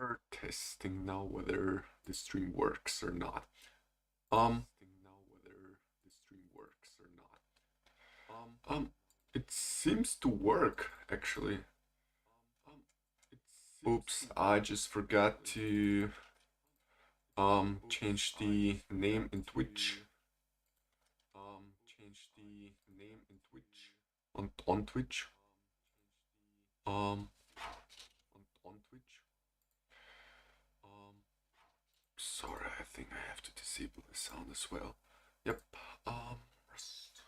We're testing now whether the stream works or not. It seems to work actually. Oops, I just forgot to change the name in Twitch. On Twitch. Um on Twitch. Sorry, I think I have to disable the sound as well. Yep. Rest.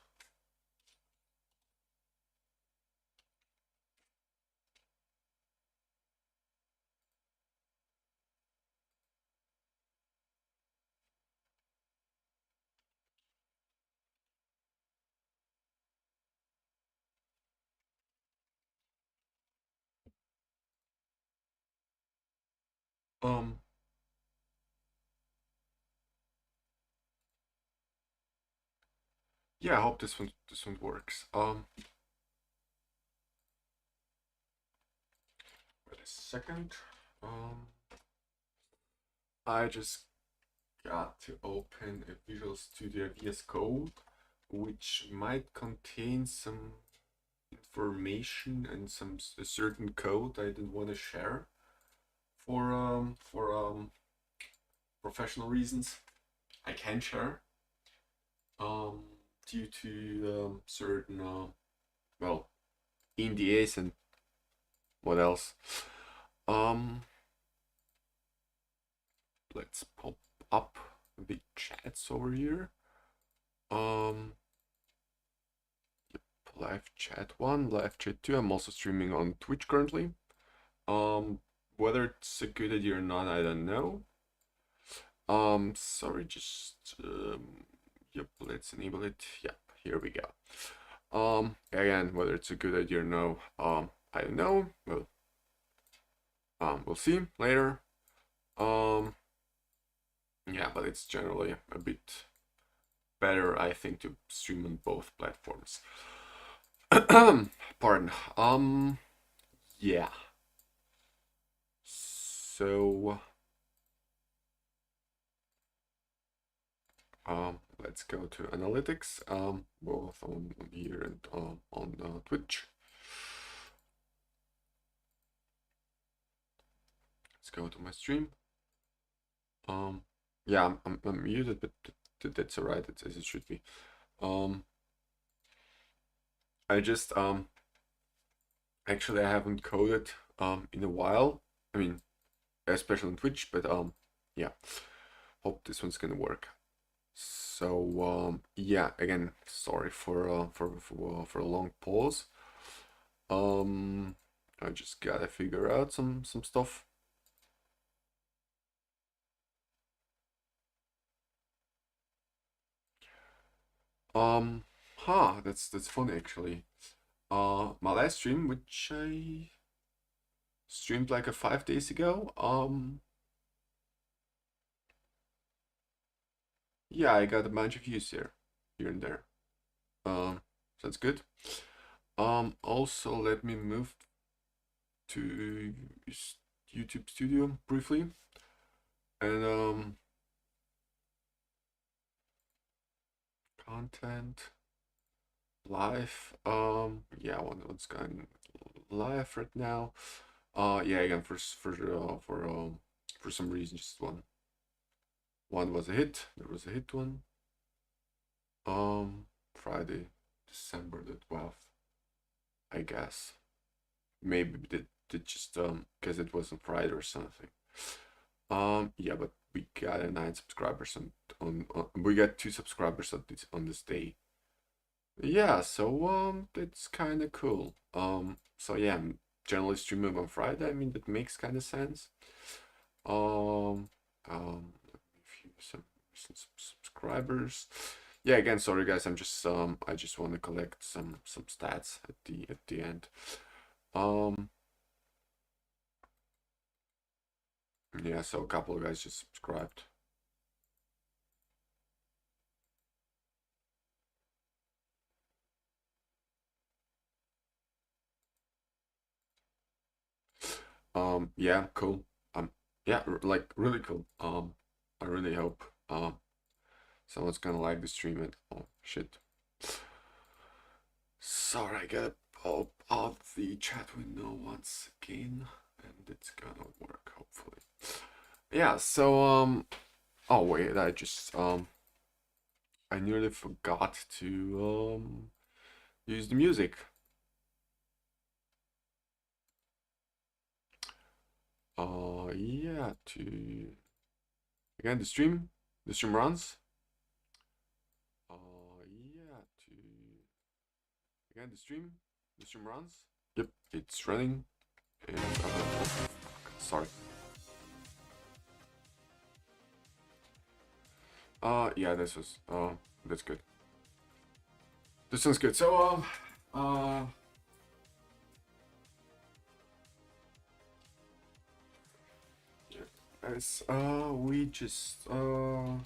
Um yeah, I hope this one works. Wait a second. Um I just got to open a Visual Studio VS Code, which might contain some information and a certain code I didn't want to share for professional reasons. I can share um due to certain well, NDAs and what else. Um let's pop up the chats over here. Um Live chat 1, live chat 2. I'm also streaming on Twitch currently. Whether it's a good idea or not, I don't know. Sorry, just yep, let's enable it. Yep, here we go. Again, whether it's a good idea or no, I don't know. Well, we'll see later. Yeah, but it's generally a bit better, I think, to stream on both platforms. Pardon. Yeah. So, let's go to analytics, both on here and on Twitch. Let's go to my stream. Yeah, I'm muted, but that's alright. It's as it should be. I just actually I haven't coded in a while. I mean, especially on Twitch, but yeah. Hope this one's gonna work. So yeah, again, sorry for a long pause. I just gotta figure out some stuff. That's funny actually. My last stream, which I streamed like 5 days ago, yeah, I got a bunch of views here and there. So that's good. Also let me move to YouTube Studio briefly, and content live. Yeah, what's going live right now? Yeah, again for some reason, just one was a hit. There was a hit one. Friday, December the 12th, I guess. Maybe did just because it wasn't Friday or something. Yeah, but we got 9 subscribers on we got 2 subscribers on this day. Yeah, so that's kind of cool. So yeah, I'm generally streaming on Friday. I mean, that makes kind of sense. Let me view some subscribers. Yeah, again, sorry guys, I just want to collect some stats at the end. Yeah, so a couple of guys just subscribed. Yeah, cool. yeah, like really cool. I really hope someone's gonna like the stream. And oh shit, sorry, I gotta pop out the chat window once again, and it's gonna work hopefully. Yeah. So oh wait, I nearly forgot to use the music. Yeah, to again the stream runs. Yeah, to again the stream runs. Yep, it's running, and sorry. Yeah, that's good. This sounds good. So yeah, as we just um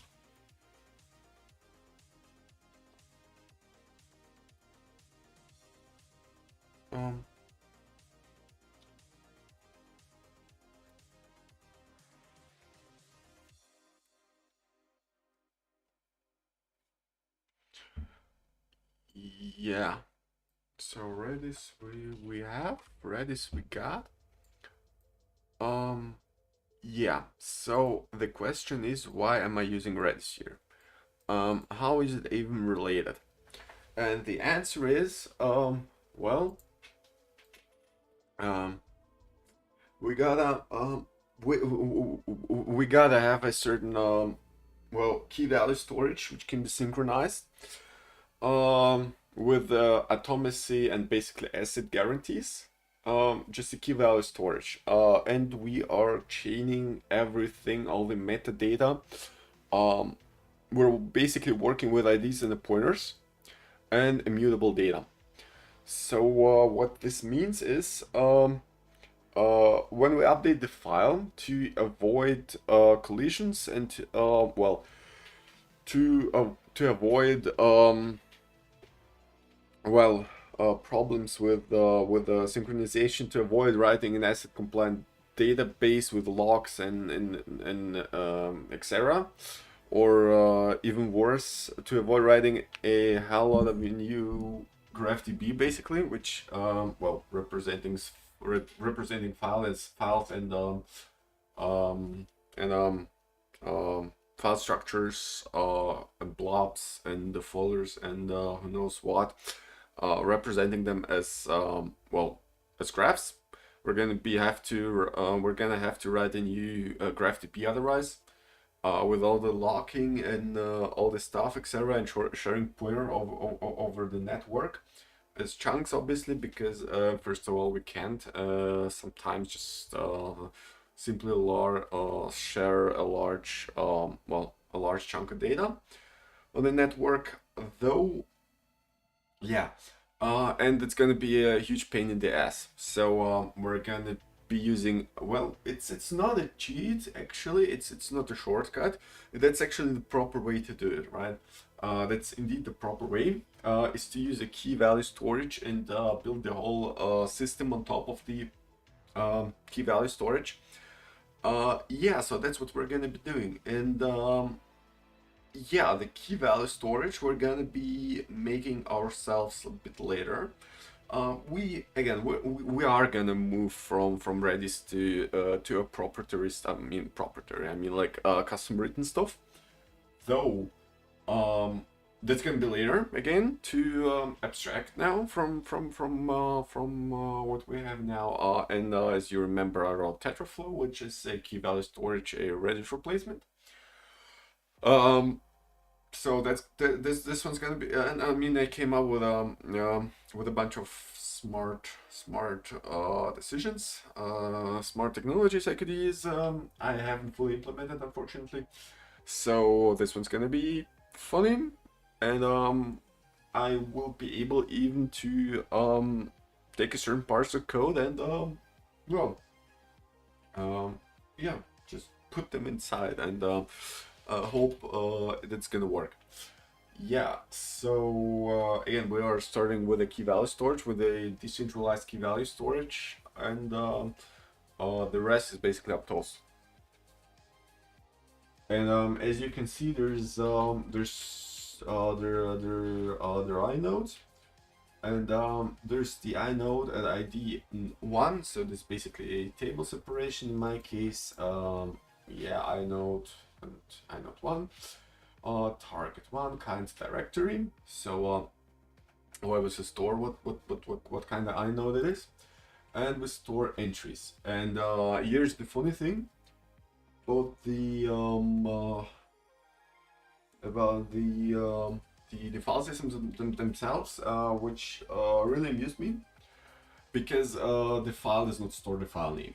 yeah. So Redis we have Redis we got. Um yeah. So the question is, why am I using Redis here? How is it even related? And the answer is well um we gotta we gotta have a certain well, key value storage which can be synchronized with atomacy and basically ACID guarantees. Just the key value storage, and we are chaining everything, all the metadata. um we're basically working with IDs and the pointers and immutable data. So what this means is when we update the file to avoid collisions and well, to avoid well, problems with synchronization, to avoid writing an ACID compliant database with logs and etc. Or even worse, to avoid writing a hell lot of new GraphDB basically, which well, representing files um, and file structures and blobs and the folders and who knows what, representing them as well, as graphs. We're gonna have to write a new GraphDB otherwise, with all the locking and all the stuff, etc., and sharing pointer over the network as chunks, obviously, because first of all, we can't sometimes just simply share a large well, a large chunk of data on the network, though. Yeah, and it's gonna be a huge pain in the ass. So we're gonna be using, well, it's not a cheat actually. It's not a shortcut. That's actually the proper way to do it, right? That's indeed the proper way. Is to use a key value storage and build the whole system on top of the key value storage. Yeah, so that's what we're gonna be doing, and yeah, the key value storage we're gonna be making ourselves a bit later. We are gonna move from Redis to a proprietary. I mean like custom written stuff. Though that's gonna be later again, to abstract now from what we have now. And as you remember, I wrote Tetraflow, which is a key value storage, a Redis replacement. Um, so this one's gonna be, and I mean, they came up with a bunch of smart decisions, smart technologies I could use. I haven't fully implemented, unfortunately. So this one's gonna be funny, and I will be able even to take a certain parts of code and well, um, yeah, just put them inside and hope that's gonna work. Yeah, so again, we are starting with a key value storage, with a decentralized key value storage, and the rest is basically up to us. And as you can see, there's other inodes, and there's the inode at ID 1. So this is basically a table separation in my case. Yeah, inode and inode 1, target 1 kind directory. So where we store what kind of inode it is, and we store entries. And here's the funny thing about the file systems themselves, which really amused me, because the file does not store the file name.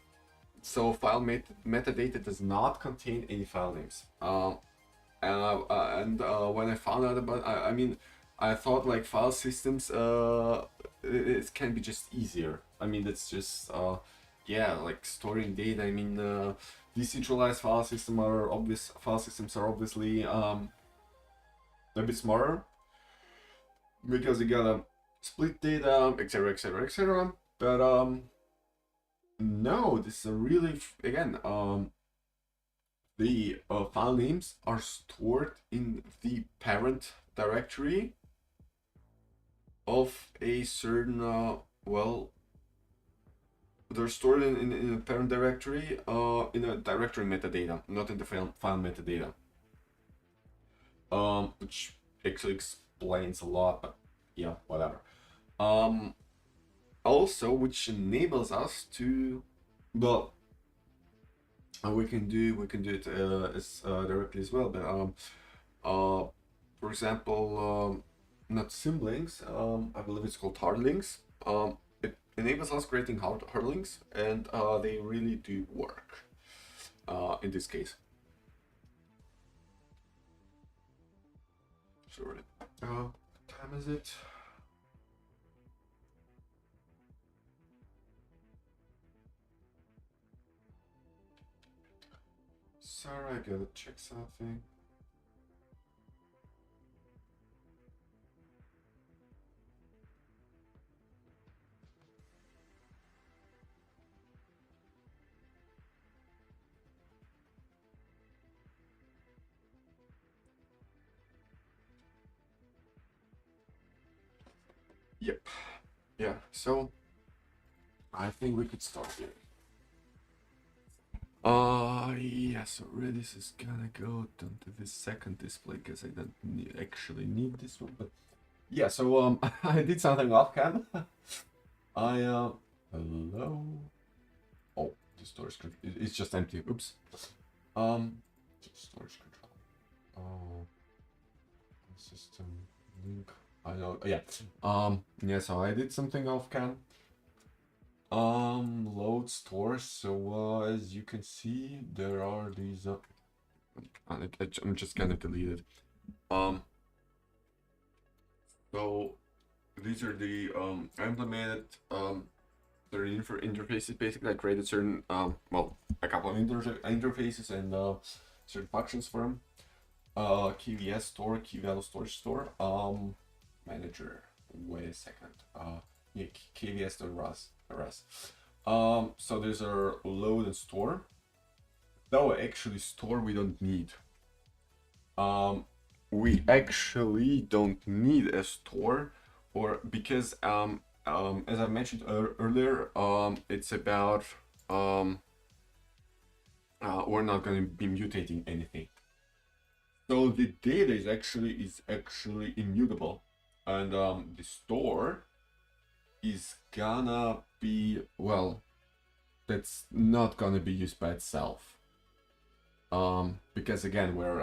So file metadata does not contain any file names. And when I found out about, I mean, I thought like file systems, it can be just easier. I mean, that's just, yeah, like storing data. I mean, decentralized file systems are obviously a bit smarter, because you gotta split data, etc, etc, etc. But no, this is a really, again, the file names are stored in the parent directory of a certain, well, they're stored in a parent directory, in a directory metadata, not in the file metadata. Which actually explains a lot, but yeah, whatever. Also, which enables us to, well, we can do it as directly as well, but for example, not symlinks, I believe it's called hard links. It enables us creating hard links, and they really do work in this case. Sorry. What time is it? Sorry, I gotta check something. Yep. Yeah, so I think we could start here. Yeah, so Redis is gonna go down to the second display, because I don't actually need this one, but yeah, so I did something off cam. Hello. Oh, the storage it's just empty. Oops. Storage control. Oh, system link. I know. Yeah. Yeah. So I did something off cam. Load store. So as you can see, there are these. I'm just gonna delete it. So these are the I implemented certain interfaces. Basically, I created certain well, a couple of interfaces and certain functions for them. KVS store, key value storage store. Manager. Wait a second. Yeah, KVS.rs. So there's our load and store. Though actually store we don't need. We actually don't need a store, or because as I mentioned earlier, it's about we're not going to be mutating anything. So the data is actually immutable, and the store is gonna be, well, that's not gonna be used by itself. Because again, we're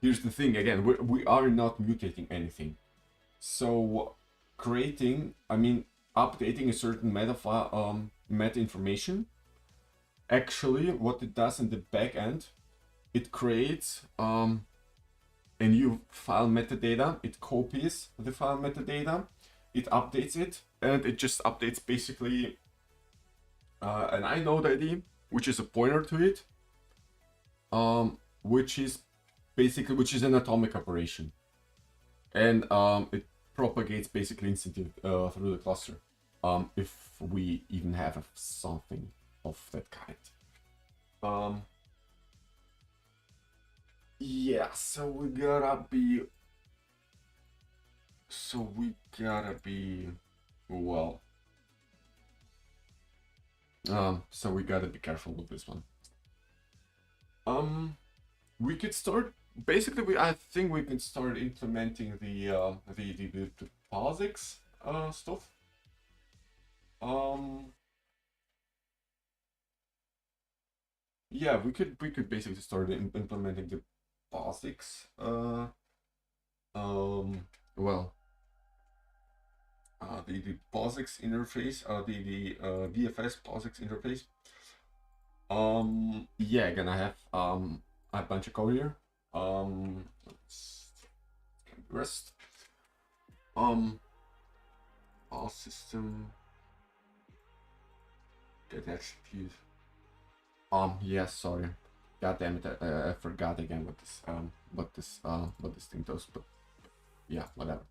here's the thing, again, we are not mutating anything. So creating, I mean, updating a certain meta information, actually what it does in the back end, it creates a new file metadata, it copies the file metadata, it updates it, and it just updates basically an inode ID, which is a pointer to it, which is an atomic operation, and it propagates basically instantly through the cluster, if we even have something of that kind. Yeah, so we gotta be well, so we gotta be careful with this one. Um, we could start basically. I think we can start implementing the POSIX stuff. Um, yeah, we could basically start implementing the POSIX. Um, well, the POSIX interface, the VFS POSIX interface. Yeah, gonna have a bunch of code here. Let's rest. Um, all system get execute. Yeah, sorry. God damn it, I forgot again what this thing does, but yeah, whatever.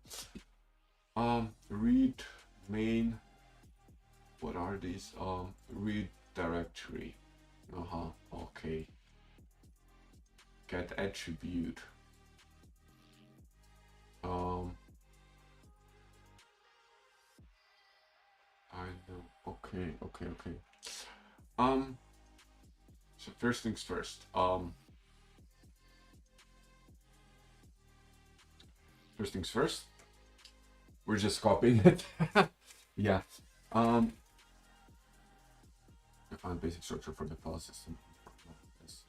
Read main. What are these? Read directory. Uh-huh, okay. Get attribute. Um, I know. Okay, okay, okay. Um, so first things first. First things first. We're just copying it. Yeah. Um, define basic structure for the file system. Yes.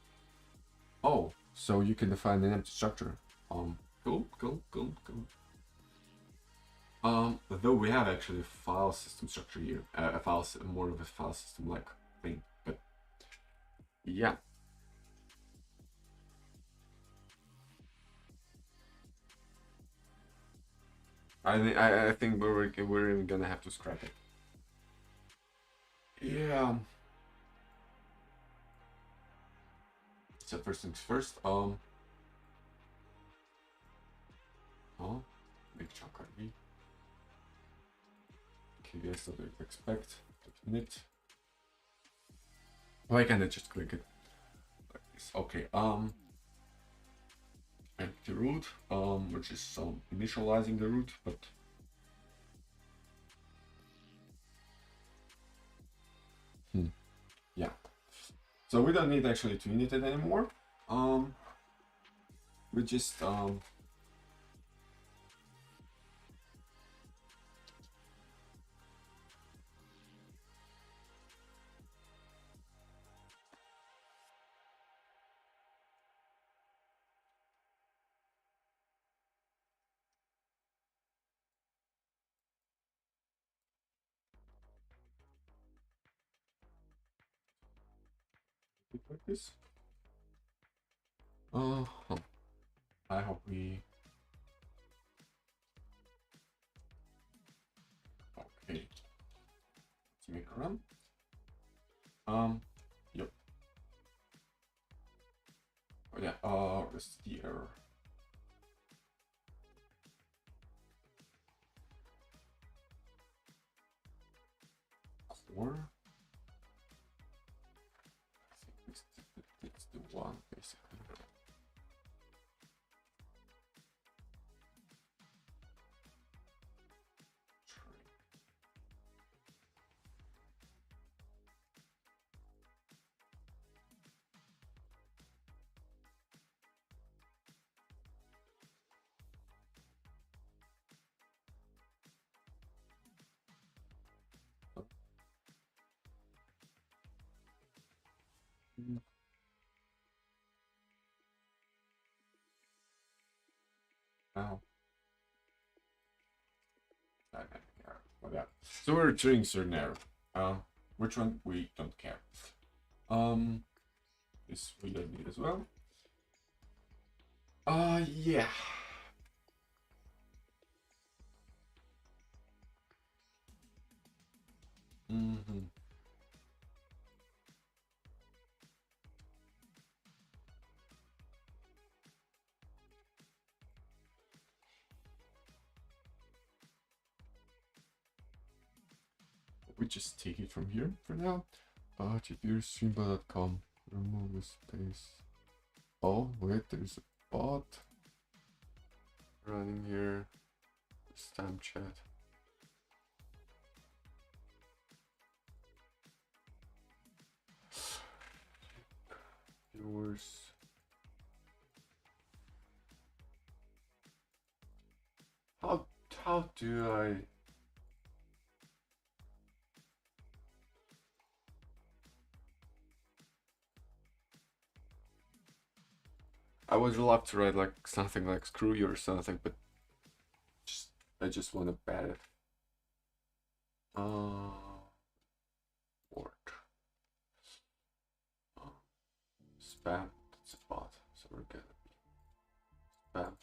Oh, so you can define an empty structure. Cool, cool, cool, cool. Though we have actually a file system structure here, more of a file system like thing, but yeah. I think we're even gonna have to scrap it. Yeah. So first things first. Oh, big chunk ID. KVS that we expect. A minute. Why can't I just click it like this? Okay. Empty root. Which is initializing the root, but yeah. So we don't need actually to init it anymore. We just like this. I hope we. Okay. Let's make a run. Yep. Oh yeah. Where's the error? Core. I think it's the one basically. Now. Yeah. So we're returning certain error. Which one we don't care. This we don't need as well. Yeah. Mm-hmm. We just take it from here for now. GPU streambar.com. Remove the space. Oh, wait, there's bot running here. Stamp chat. Viewers. How do I would love to write like something like screw you or something, but I just want to bet it. Word. Spam. That's a bot, so we're gonna be spam.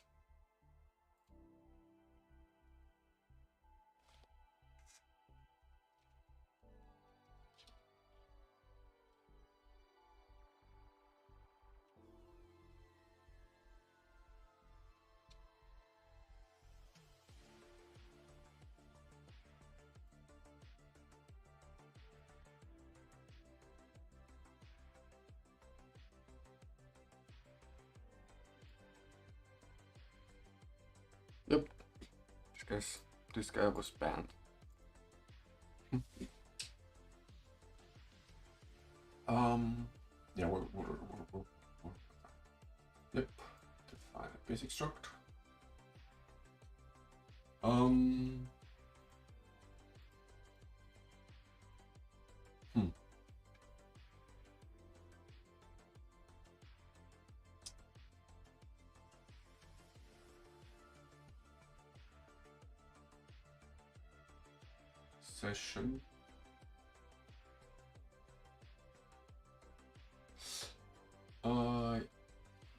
Yep. This guy was banned. Yeah, we're yep. Define a basic struct. Session.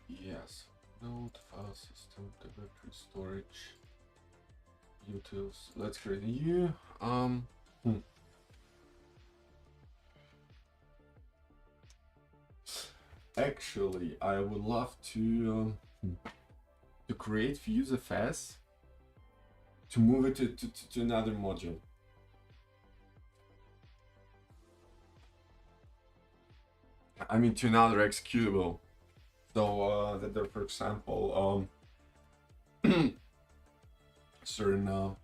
Yes. Node, file system, directory, storage, utils. Let's create a new. Actually, I would love to create FuseFS to move it to another module. I mean, to another executable. So that there, for example, certain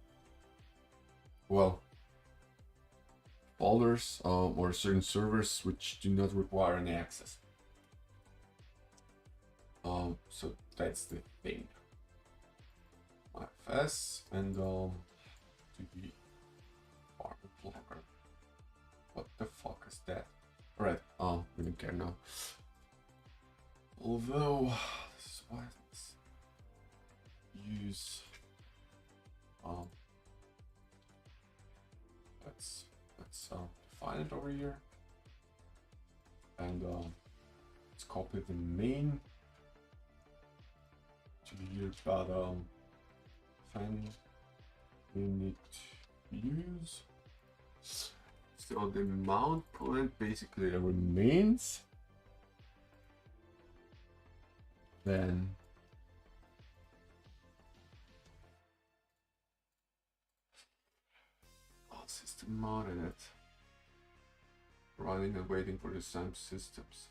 folders or certain servers which do not require any access. So that's the thing. IFS and to be farm blocker. What the fuck is that? Alright, we don't care now. Although this is why let's use let's define it over here and let's copy the main to here, but then we need to use so the mount point basically remains. Then system mounted it, running and waiting for the same systems.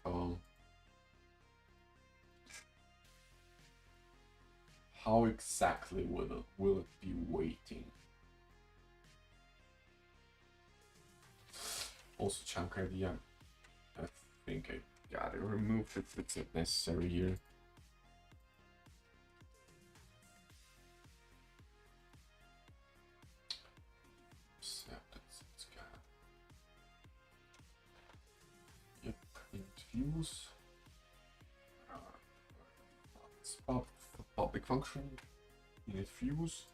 How exactly will it be waiting? Also, chunk idea. I think I gotta remove it if it's not necessary here. Yep, views. It's public function. Init views.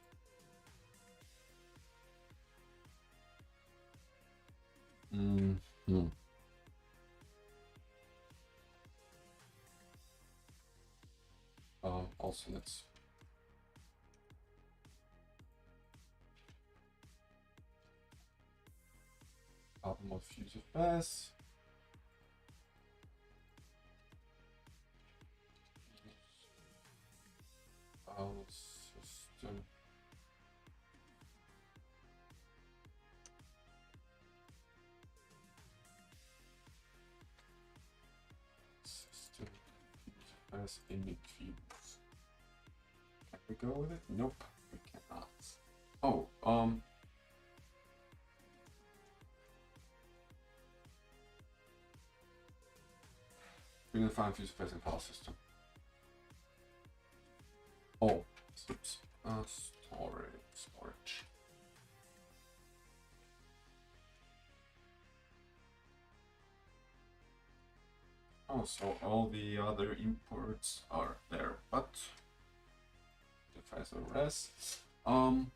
Also, let's mod FuseFS. File system. System FuseFS init views. we go with it? Nope, we cannot. Oh, we can find fuse facing file system. Oh, oops. Storage. Oh, so all the other imports are there, but the file res. I'll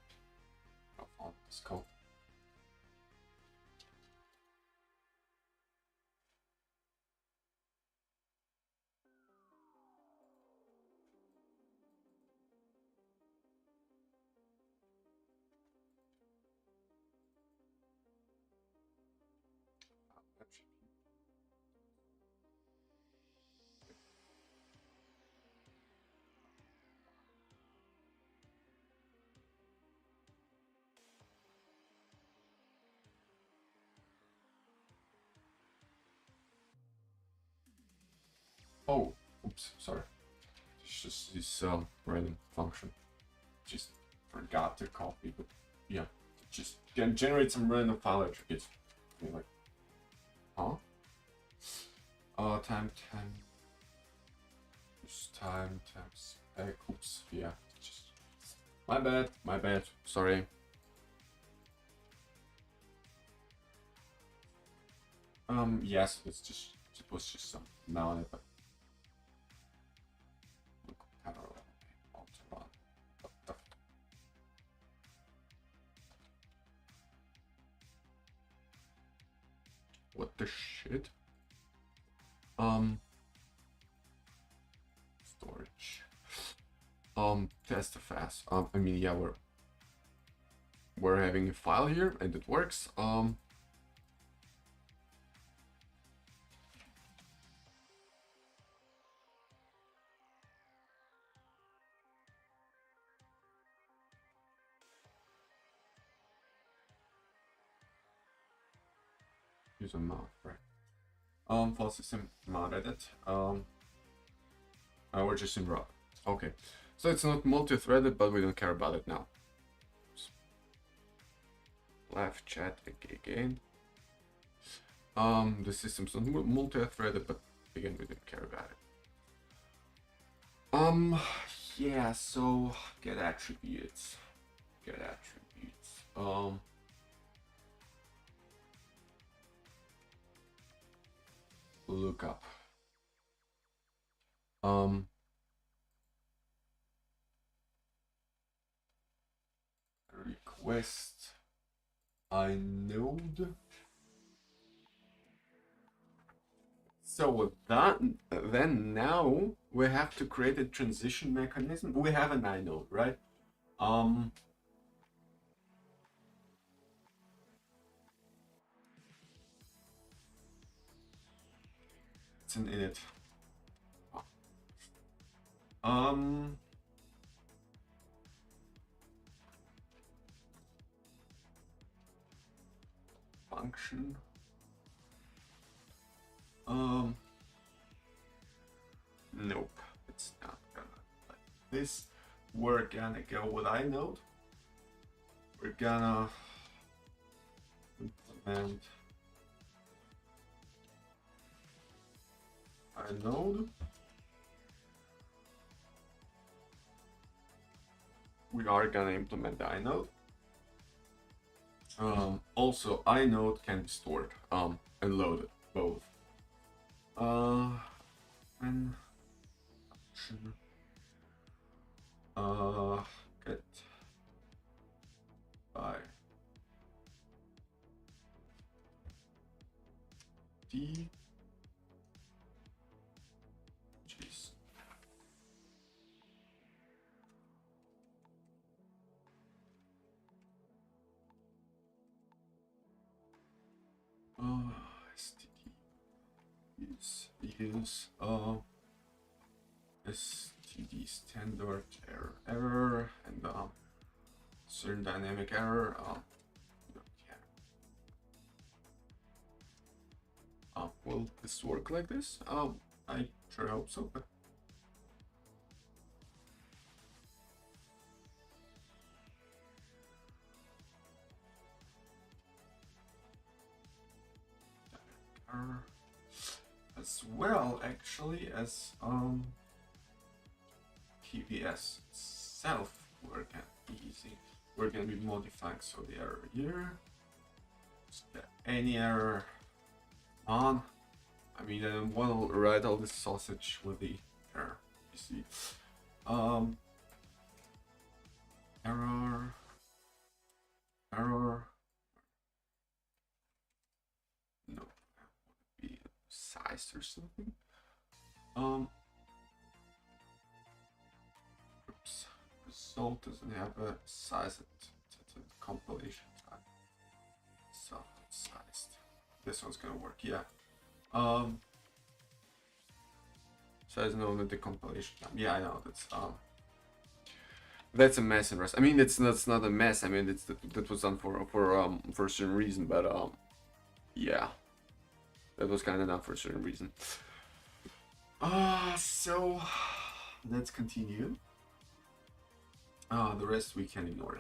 find this code. Oh, oops, sorry. It's just this random function. Just forgot to copy, but yeah, just can generate some random file attributes. You're like, huh? Time, just time, spec. Oops, yeah, just my bad. Sorry. Yes, it was just some mounted, but look, kind of run. What the shit? Storage. Test fast. I mean, yeah, we're having a file here and it works. Use a mount, right? File system mounted it. We're just in raw. Okay, so it's not multi-threaded, but we don't care about it now. Live chat again. The system's not multi-threaded, but again, we don't care about it. Yeah, so get attributes. Lookup. Request inode. So then now we have to create a transition mechanism. We have an inode, right? It's an init. Function. Nope, it's not gonna like this. We're gonna go with inode. We're gonna implement inode. We are gonna implement the inode. Also, inode can be stored and loaded both. And function get by d JSON. std use std standard error and certain dynamic error. Will this work like this? I sure hope so, but as well actually as PVS itself. We're gonna be modifying, so the error here. Is there any error on? I mean, I want to write all this sausage with the error. You see, error. No, be sized or something. Oops. Result doesn't have a size. It's a compilation time. So it's sized. This one's gonna work. Yeah. Size known at the compilation time. Yeah, I know that's a mess in Rust. I mean, that's not a mess. I mean, that was done for a certain reason, but yeah, that was kind of done for a certain reason. So let's continue. The rest we can ignore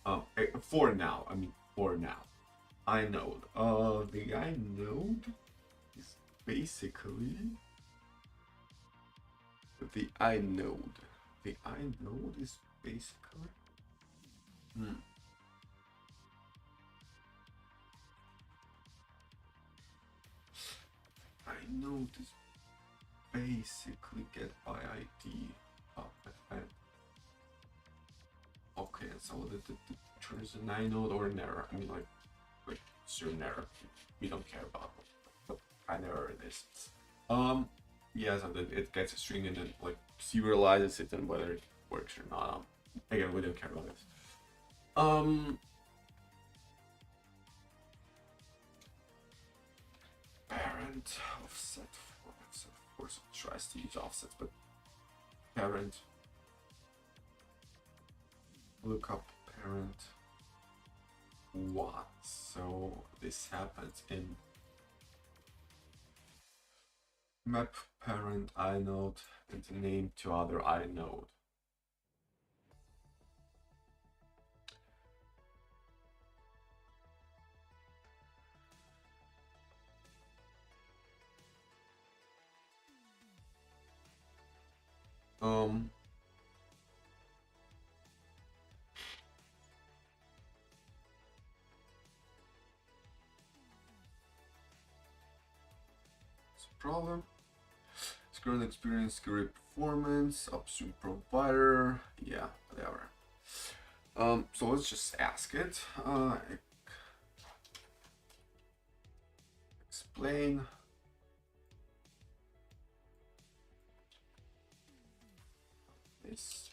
now. For now, I mean, for now. inode. The inode is basically the inode. The inode is basically inode is basically get by ID. Okay, so the turns an inode or an error. I mean, like it's an error. We don't care about what kind of error it is. Yeah, so that it gets a string and then like serializes it and whether it works or not. Again, we don't care about this. Parent offset. Of course, it tries to use offsets, but parent lookup parent what? So this happens in map parent inode and the name to other inode. Problem. Current experience, great performance, upstream provider, yeah, whatever. So let's just ask it. Explain. This.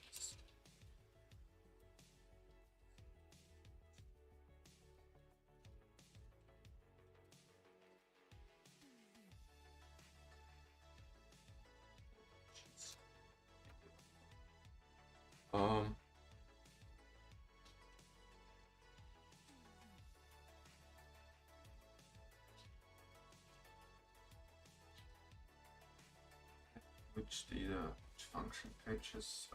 Which data, which function fetches?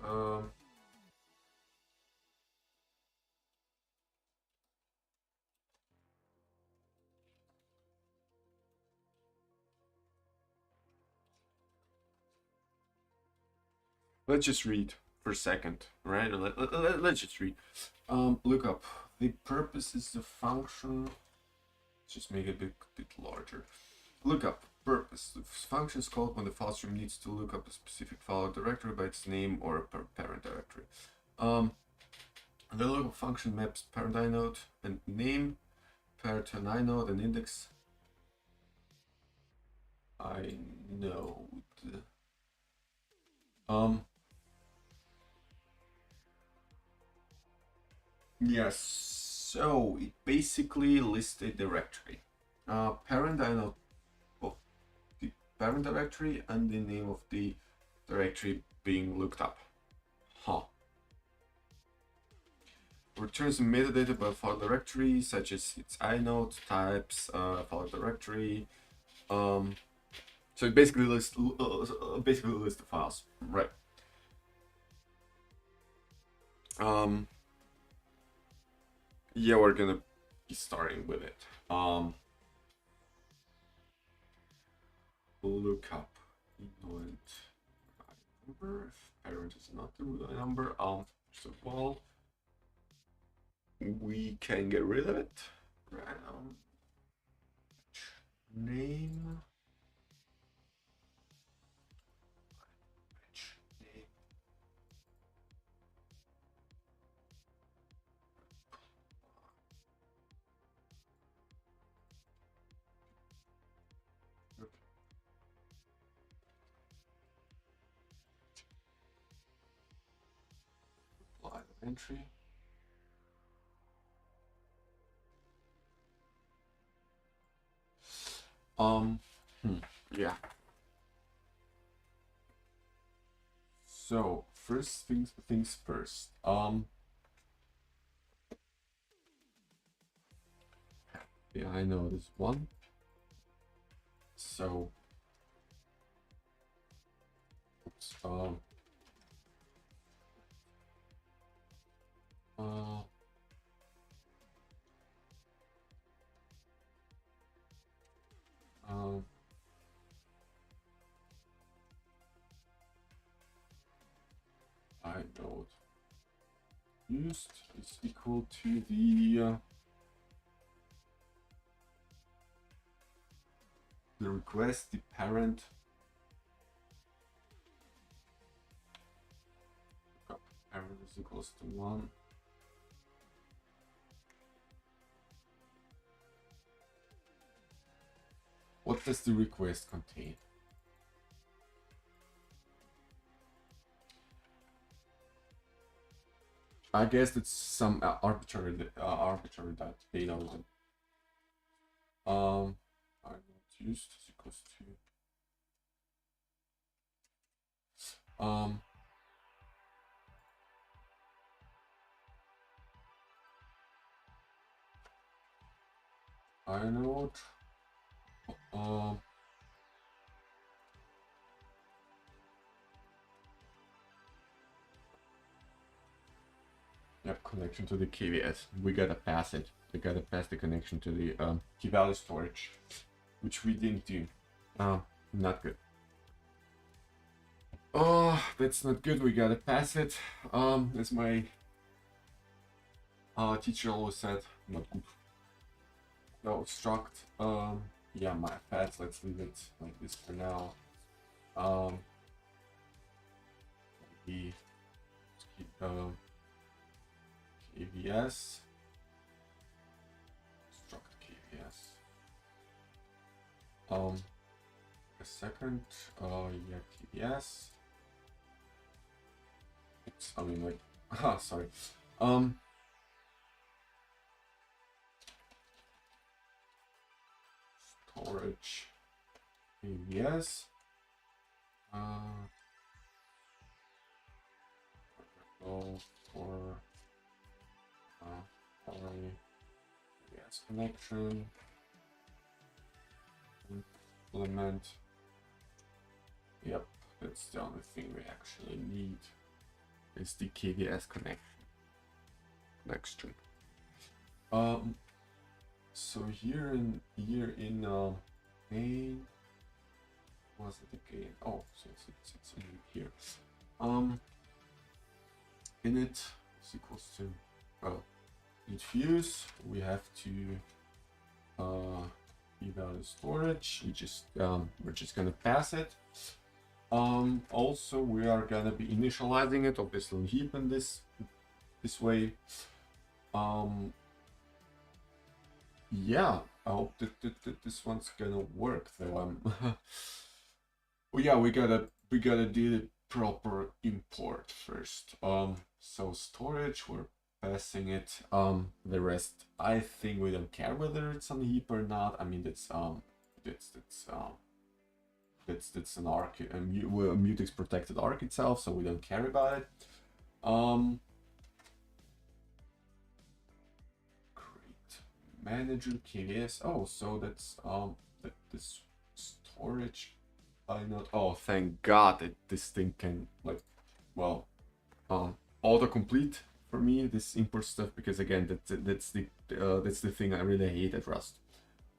Let's just read for a second, right? Let's just read. Look up. The purpose is the function. Let's just make it a bit larger. Look up. Purpose. The function is called when the file stream needs to look up a specific file or directory by its name or a parent directory. The lookup function maps parent inode and name, parent to an inode and index inode. Yes, so it basically lists a directory. Parent inode of the parent directory and the name of the directory being looked up. Returns metadata about file directory, such as its inode, types, file directory. So it basically lists the files, right? Yeah, we're gonna be starting with it. look up invalid number if parent is not the root number. First of all, we can get rid of it. Random name. Apply the entry. Yeah. So first things first. Yeah, I know this one. So oops, I node used is equal to the request, the parent. Parent is equals to 1. What does the request contain? I guess it's some arbitrary data. I not used is equals to inode yep, connection to the KVS. We gotta pass it. We gotta pass the connection to the key value storage, which we didn't do. Not good. Oh, that's not good. We gotta pass it. As my teacher always said, not good. No, struct. Yeah, my paths. Let's leave it like this for now. Maybe keep KVS. Struct KVS. A second. Yeah, KVS. Oops, I mean like. Sorry. Storage KVS. Go for KVS connection. Implement. Yep, that's the only thing we actually need. Is the KVS connection. So here in main, was it again? Oh, so it's in here. Init is equals to infuse. We have to eval storage. We're just gonna pass it. Also, we are gonna be initializing it, obviously in heap in this way. Yeah, I hope that this one's gonna work though. Well, yeah, we gotta do the proper import first. So storage, we're passing it. The rest, I think we don't care whether it's on heap or not. I mean, that's an arc, a mutex protected arc itself, so we don't care about it. Create manager KVS. Oh, so that's this storage. I not. Oh, thank God that this thing can autocomplete for me this import stuff, because again that's the thing I really hate at Rust.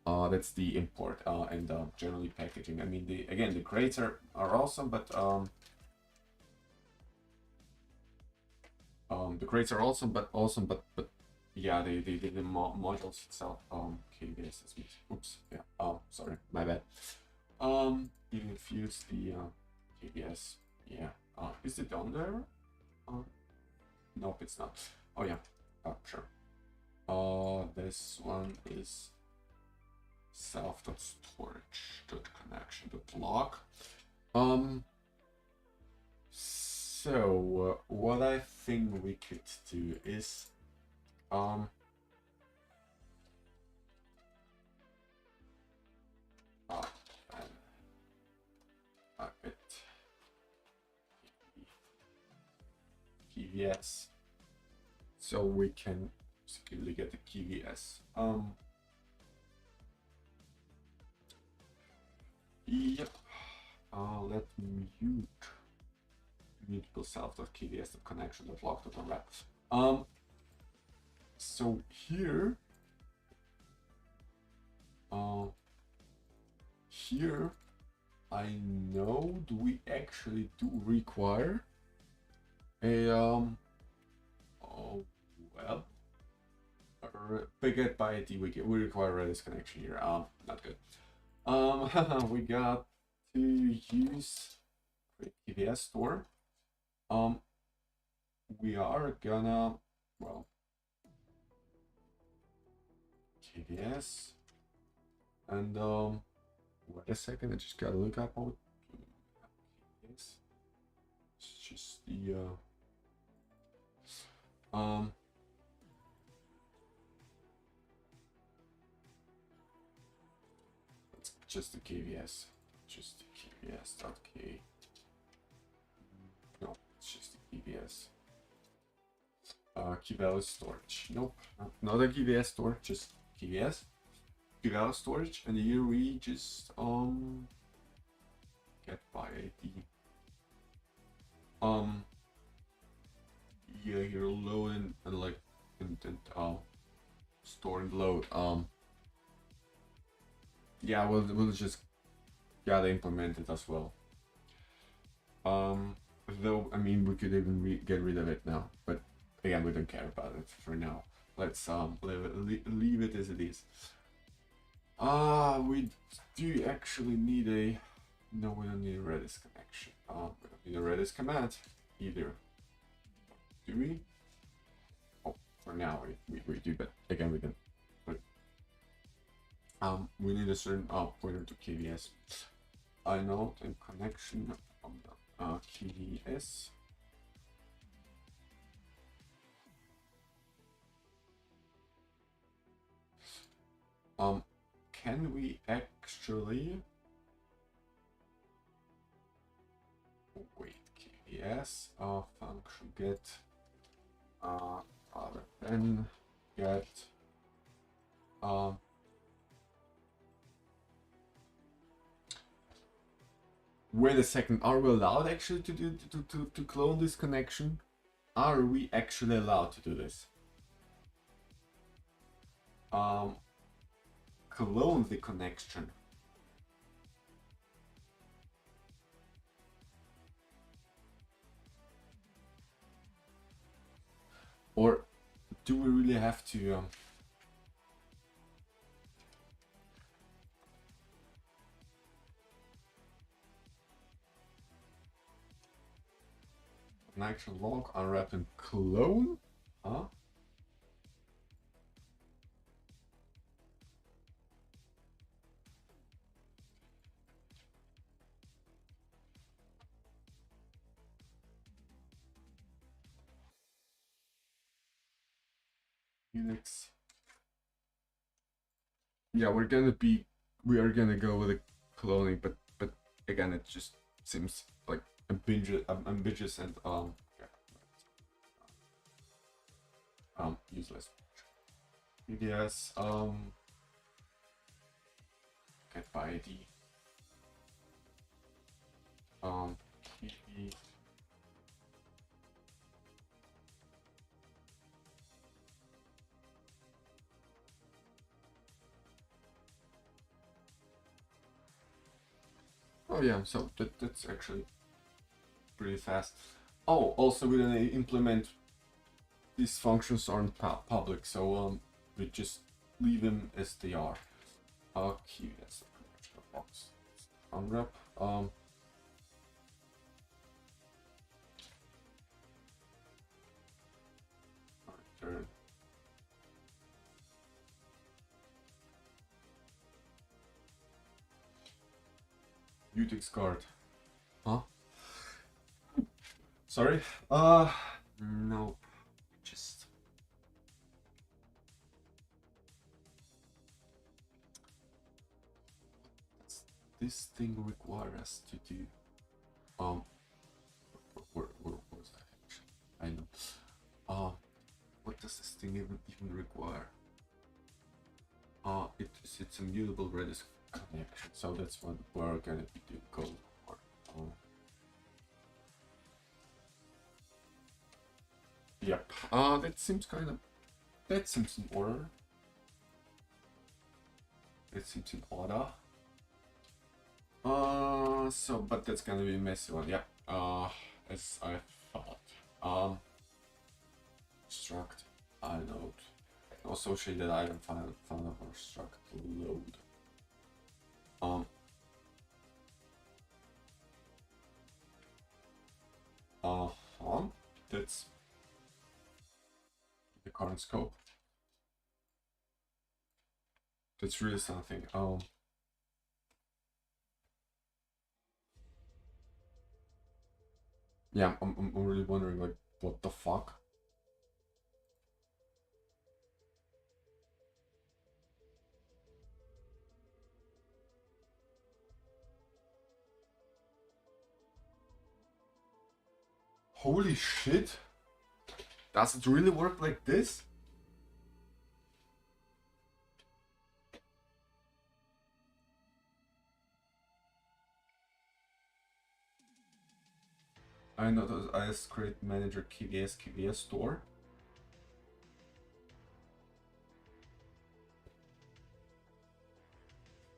That's the import and generally packaging. I mean, the crates are awesome, but the crates are awesome, but yeah, the modules itself. KBS is oops, yeah. Sorry, my bad. You infuse the KBS. Yeah. Is it on there? Nope, it's not. Oh yeah. Sure. This one is self.storage.connection.log. So what I think we could do is it KVS, so we can securely get the KVS. Yep. Let mute mutable self.kvs.connection.log.unwrap. So here, I know we actually do require a oh well, Picket by ID we require Redis connection here. Not good. We got to use KVS store. We are gonna, well, KVS, and wait a second, I just gotta look up how KVS. It's just the it's just the KVS, just the KVS.k. No, it's just the KVS. Key value storage. Nope, not a KVS store, just KVS. Key value storage, and here we just get by ID. Yeah, here load and like and store and load. Yeah, we'll just gotta implement it as well. Though I mean we could even get rid of it now, but again we don't care about it for now. Let's leave it as it is. We do actually need a no, we don't need a Redis connection. We don't need a Redis command either. Do we? Oh, for now we do, but again we can. But we need a certain pointer to KVS. I know the connection on the KVS. Can we actually wait? KVS function get other than get wait a second, are we allowed actually to do to clone this connection? Are we actually allowed to do this? Clone the connection. Or do we really have to connection log unwrap and clone? Huh? Unix. Yeah, we are gonna go with a cloning, but again, it just seems like ambitious and useless. Yes, get by ID. TV. yeah, so that's actually pretty fast. Oh, also we're gonna implement these functions aren't public, so we just leave them as they are. Okay, that's pretty much the box. Unwrap. Return. Utex card. Huh? Sorry? Nope. Just what's this thing require us to do? Where was I actually? I know. What does this thing even require? It's a mutable Redis connection, so that's what we're gonna be doing code for. Yep. That seems in order. It seems in order. So but that's gonna be a messy one, yeah. As I thought. Struct inode. Associated item found or struct load. That's the current scope. That's really something. Yeah, I'm really wondering, like, what the fuck? Holy shit! Does it really work like this? I know those IS Create Manager KVS store.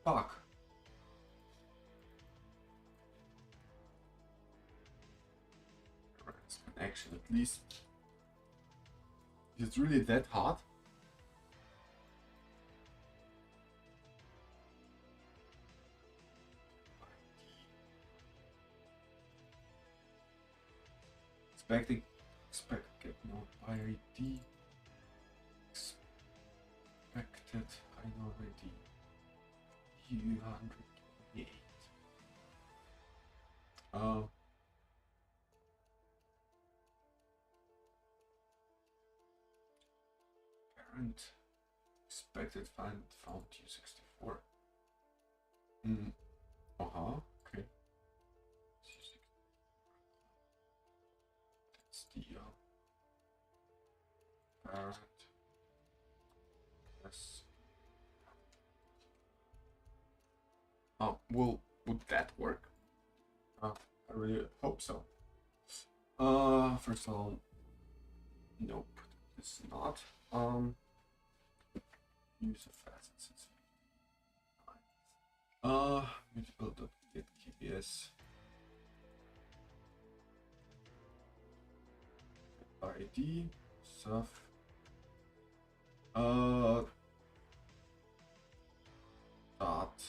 Fuck. Connection at least. Is it really that hard? Expect get node by ID. Expected I know already. U128. Parent expected found U64. Okay. That's the parent. Yes. Would that work? I really hope so. First of all, nope, it's not. User facets. Mutable.get KBS ID stuff. Dot.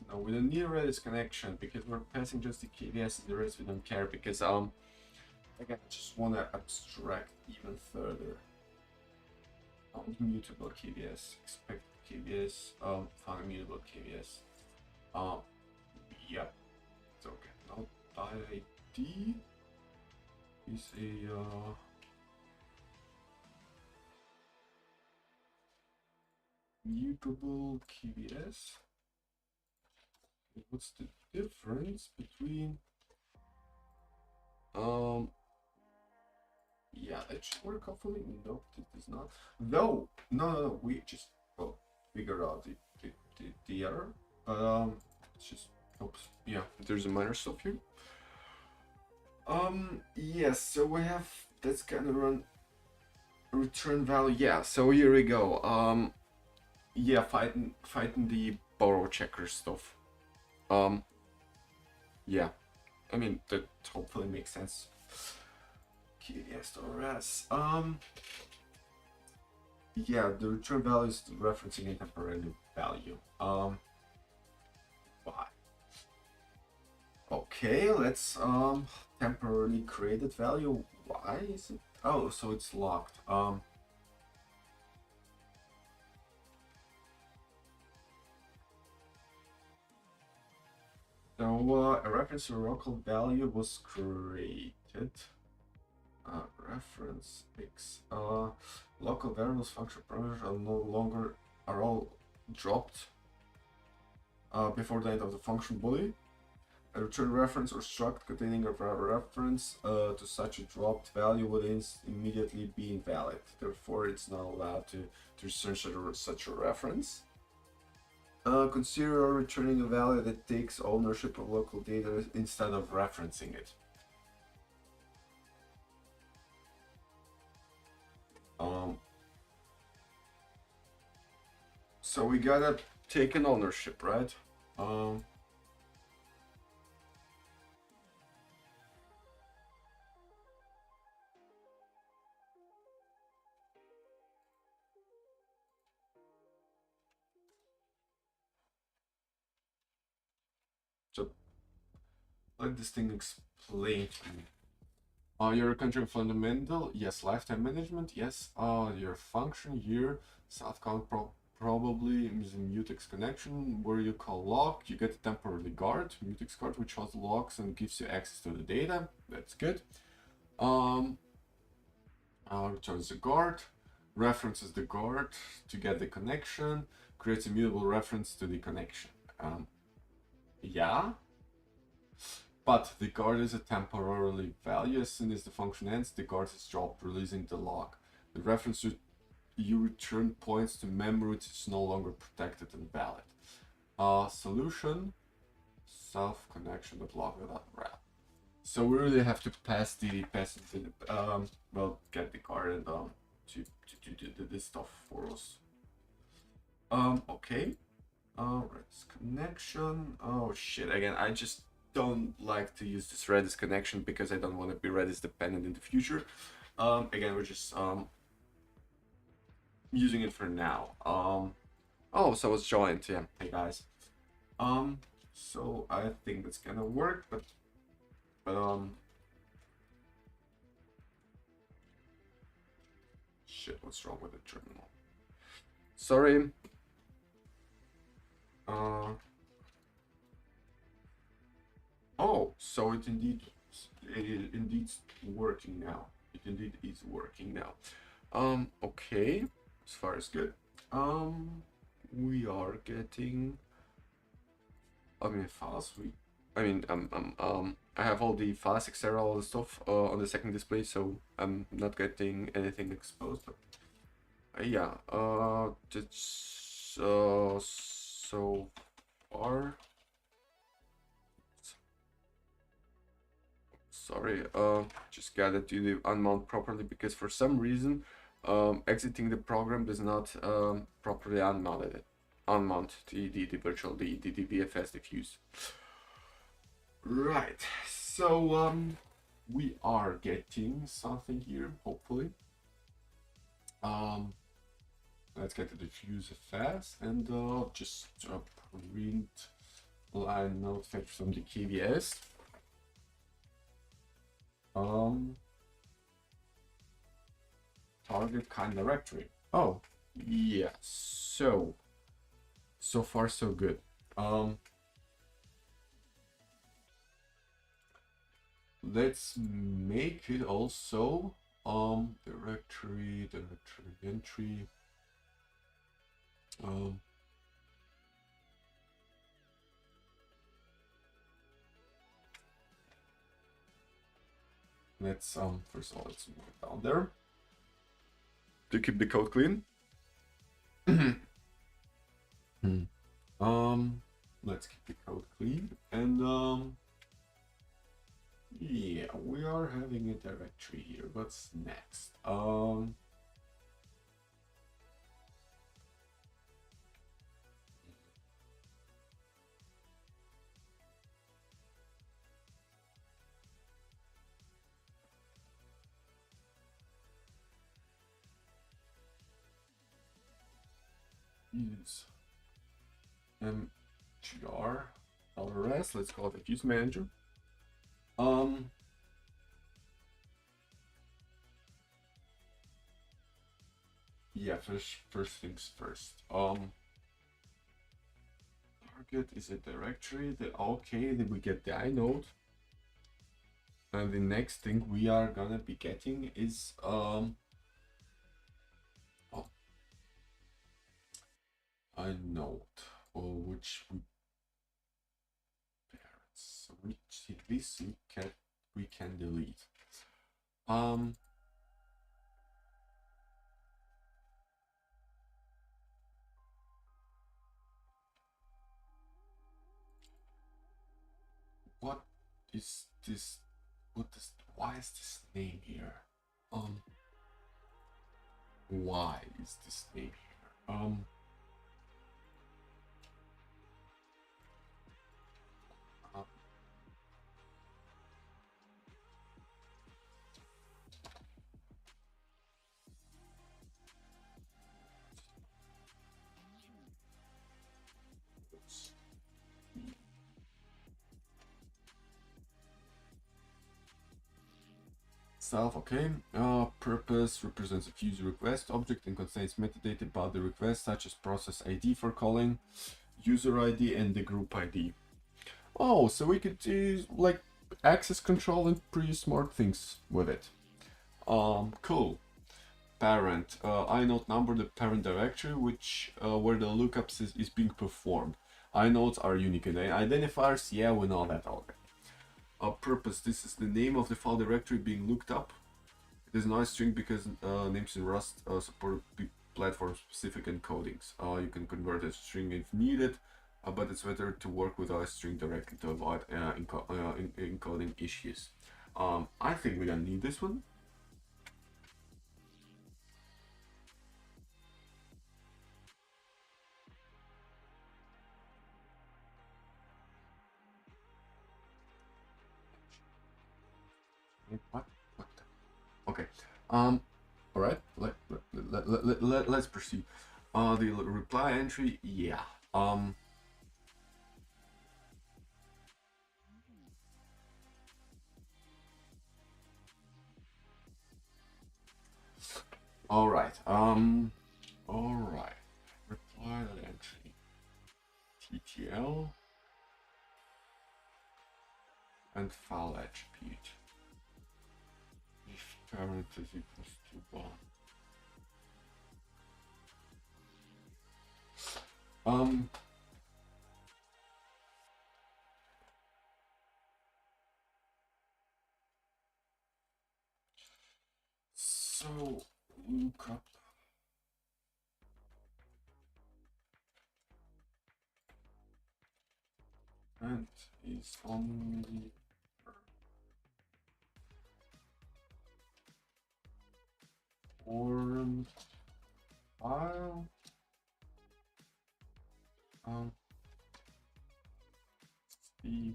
No, we don't need a Redis connection because we're passing just the KVS and the rest we don't care because again I just wanna abstract even further. Mutable KVS, expect KVS, find mutable KVS. Yep, it's okay. Now ID is a mutable KVS. What's the difference between yeah, that should work hopefully. Nope, it does not. No, we just figure out the error. But it's just oops. Yeah, there's a minor stuff here. Yes, so we have that's gonna run return value. Yeah, so here we go. Yeah, fighting the borrow checker stuff. Um, yeah, I mean that hopefully makes sense. KDS.rs. Yeah, the return value is referencing a temporary value. Why? Okay, let's temporarily created value. Why is it? Oh, so it's locked. So a reference to a local value was created. Reference X. Local variables function parameters are no longer are all dropped before the end of the function body. A return reference or struct containing a reference to such a dropped value would immediately be invalid. Therefore, it's not allowed to return such a reference. Consider returning a value that takes ownership of local data instead of referencing it. So we gotta take an ownership, right? So let this thing explain to me. Your country fundamental, yes. Lifetime management, yes. Your function here, self count probably is a mutex connection where you call lock. You get a temporary guard, mutex guard, which holds locks and gives you access to the data. That's good. Returns the guard, references the guard to get the connection, creates a mutable reference to the connection. Yeah. But the guard is a temporarily value. As soon as the function ends, the guard is dropped, releasing the lock. The reference to you return points to memory, which is no longer protected and valid. Solution, self connection with lock without wrap. So we really have to pass the well, get the guard and to do this stuff for us. Okay. Redis connection. Oh shit! Again, I just don't like to use this Redis connection because I don't want to be Redis dependent in the future. Again, we're just using it for now. Oh, so it's joined. Yeah. Hey guys. So I think that's gonna work, but shit, what's wrong with the terminal? Sorry. Oh, so it indeed working now. It indeed is working now. Okay, as far as good. We are getting. I mean, files. I have all the files, etc., all the stuff on the second display, so I'm not getting anything exposed. But yeah, just so far. Sorry, just gotta do the unmount properly because for some reason, exiting the program does not properly unmount the virtual the VFS diffuse. Right, so we are getting something here, hopefully. Let's get the diffuse fast and just print line node fetch from the KVS. Target kind directory. Oh, yeah. So far so good. Let's make it also directory entry. Let's first of all let's move it down there to keep the code clean. Let's keep the code clean and yeah, we are having a directory here. What's next? is mgr $s. Let's call it use manager. Yeah, first things first. Target is a directory. Okay, then we get the inode. And the next thing we are gonna be getting is inode, or which we can delete. What is this? Why is this name here? Why is this name here? Self, okay. Purpose represents a user request object and contains metadata about the request, such as process ID for calling, user ID, and the group ID. Oh, so we could do like access control and pretty smart things with it. Cool. Parent, inode number, the parent directory, which where the lookups is being performed. Inodes are unique identifiers. Yeah, we know that already. Purpose, this is the name of the file directory being looked up. It is not a string because names in Rust support platform-specific encodings. You can convert a string if needed, but it's better to work with a string directly to avoid encoding issues. I think we don't need this one. What? Okay. All right. Let's proceed. The reply entry. Yeah. All right. All right. Reply entry. TTL and file attribute. If parent is equals to 1. So lookup and is only form file. The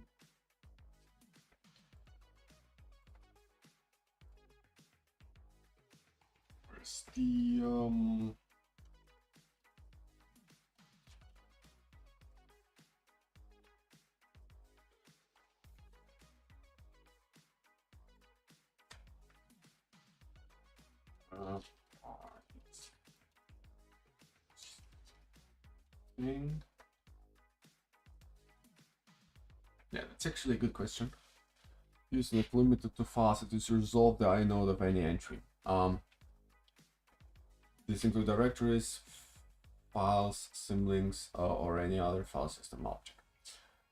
where's the thing? Yeah, that's actually a good question. Using it limited to files to resolve the inode of any entry. This includes directories, files, symlinks, or any other file system object.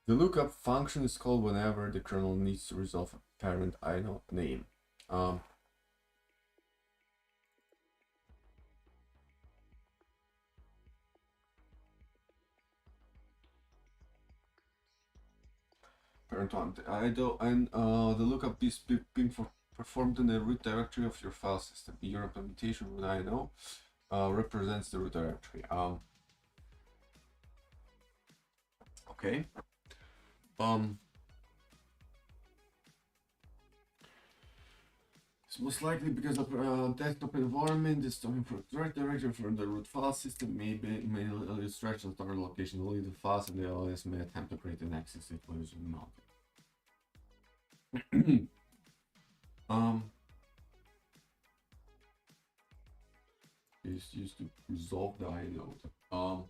The lookup function is called whenever the kernel needs to resolve a parent inode name. Parent one idle and the lookup is being performed in the root directory of your file system. Your implementation with INO represents the root directory. Okay. It's most likely because of desktop environment is storing for thread directory for the root file system. Maybe instructions are location only the files and the OS may attempt to create an access it was not. Is used to resolve the inode. On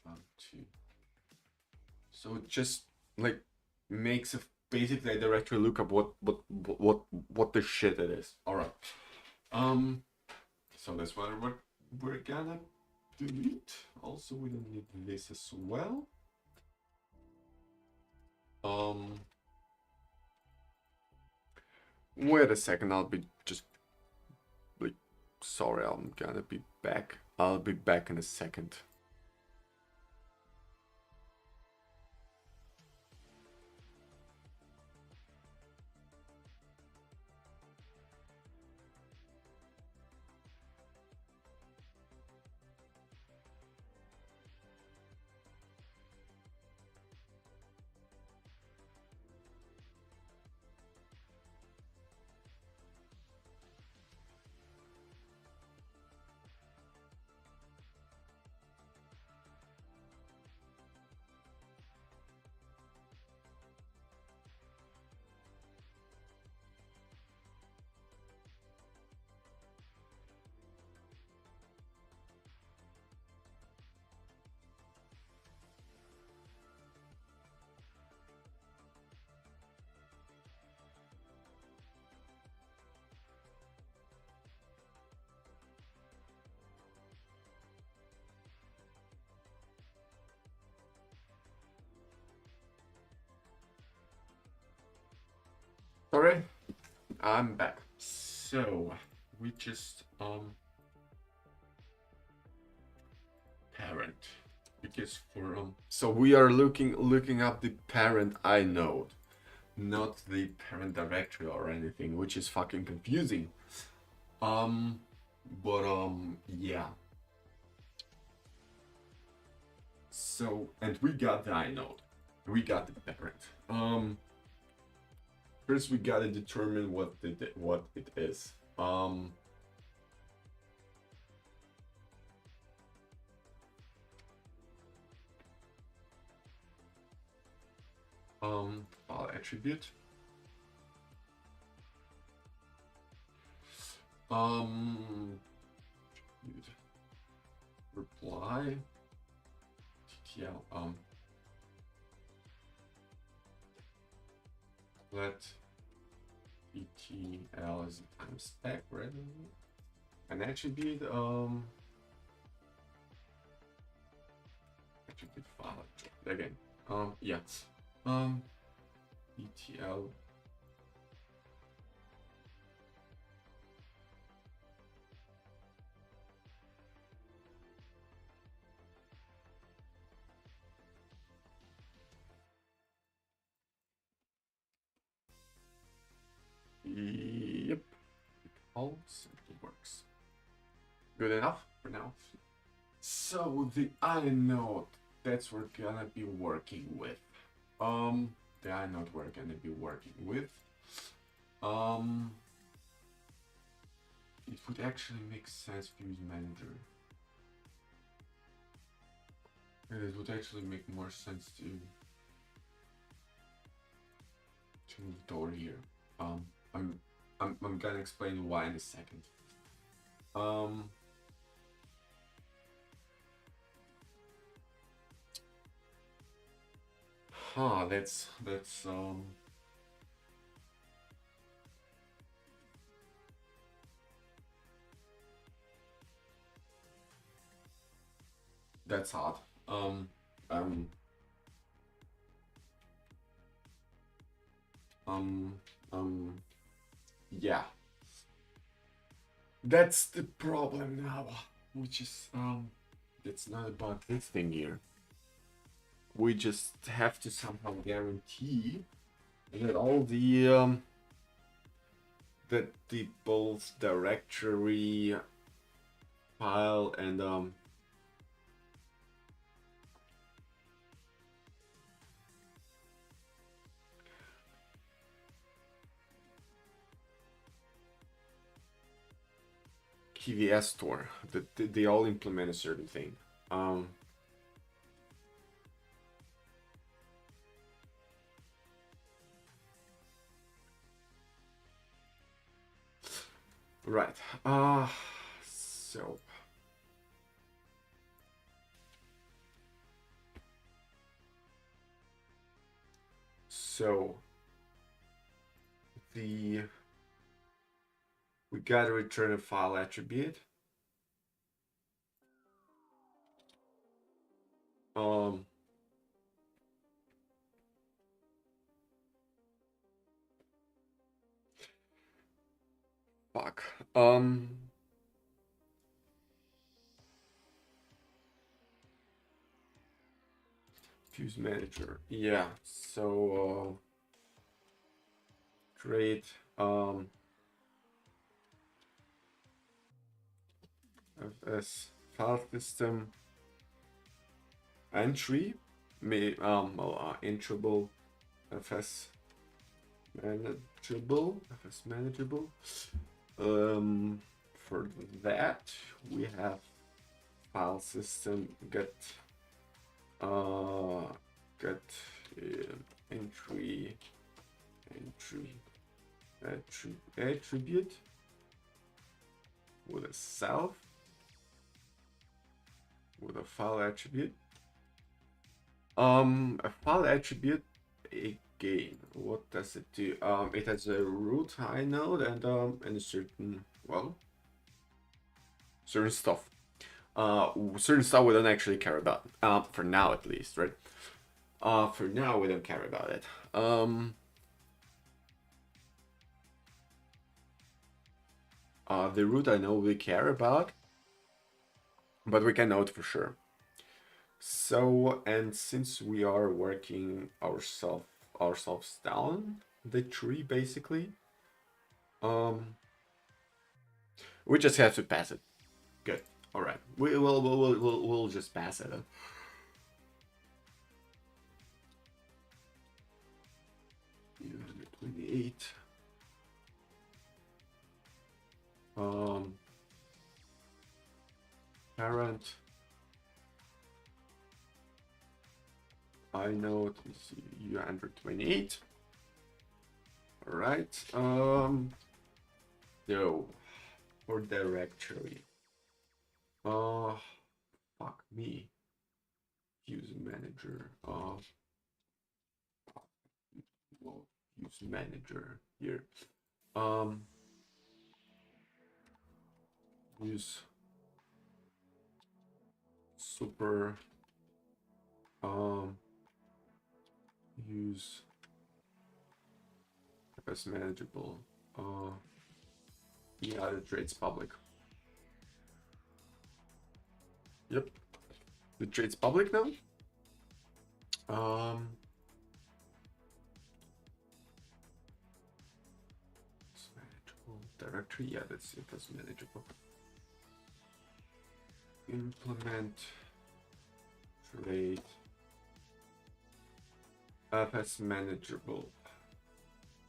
file 2. So it just like makes a basically a directory lookup what the shit it is. All right. So that's what we're gonna delete. Also, we don't need this as well. Wait a second. I'll be just like sorry. I'm gonna be back. I'll be back in a second. Sorry, I'm back. So we just parent because for so we are looking up the parent inode, not the parent directory or anything, which is fucking confusing. Yeah. So and we got the inode, we got the parent. First we gotta determine what it is. File attribute. Reply. TTL. Let ETL is a time spec, right? An attribute. Attribute file again. Yeah. ETL. Yep. All simply works. Good enough for now. So the inode that's we're gonna be working with. The inode we're gonna be working with. It would actually make sense to use manager. It would actually make more sense to move it over here. I'm gonna explain why in a second. That's hard. Yeah. That's the problem now, which is it's not about this thing here. we just have to somehow guarantee that all the that the both directory file and KVS store, that they all implement a certain thing. Right. So the we gotta return a file attribute. Fuck. Fuse manager. Yeah. So create FS file system entry, enterable FS manageable. For that we have file system get entry attribute with a self with a file attribute. A file attribute, again, what does it do? It has a root inode and a certain, well, certain stuff. Certain stuff we don't actually care about. For now at least, right? For now we don't care about it. The root I know we care about, but we can know it for sure. So, and since we are working ourselves down the tree basically, we just have to pass it. Good. All right. We'll just pass it. 28. Parent. I know it is U128. All right. So for directory. Fuck me. Use manager. Use manager here. Use super. Use as manageable. Yeah, the trade's public. Yep. The trade's public now. It's manageable directory. Yeah, that's it. That's manageable. Implement trade. That's manageable.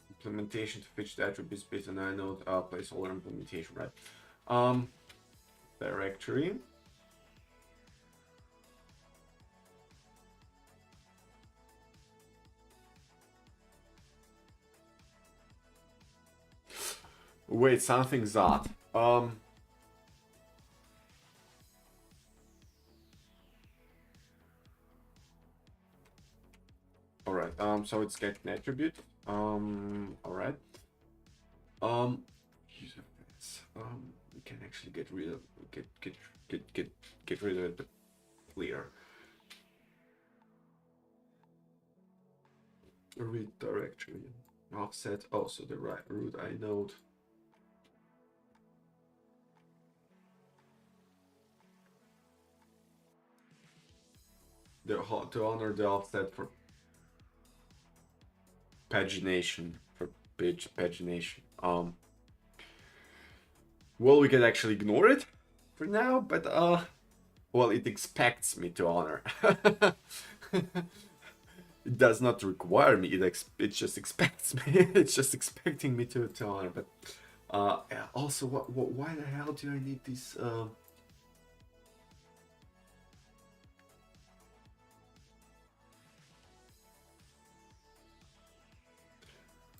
Implementation to fetch the attributes based on inode placeholder implementation, right? Directory. Wait, something's odd. All right. So it's get an attribute. All right. User events. We can actually get rid of get rid of it, but clear. Read directory. Offset. Also the right root inode. to honor the offset for pagination, for page pagination. Well, we can actually ignore it for now, but well, it expects me to honor. It does not require me. It just expects me. It's just expecting me to honor. But yeah, also, why the hell do I need these?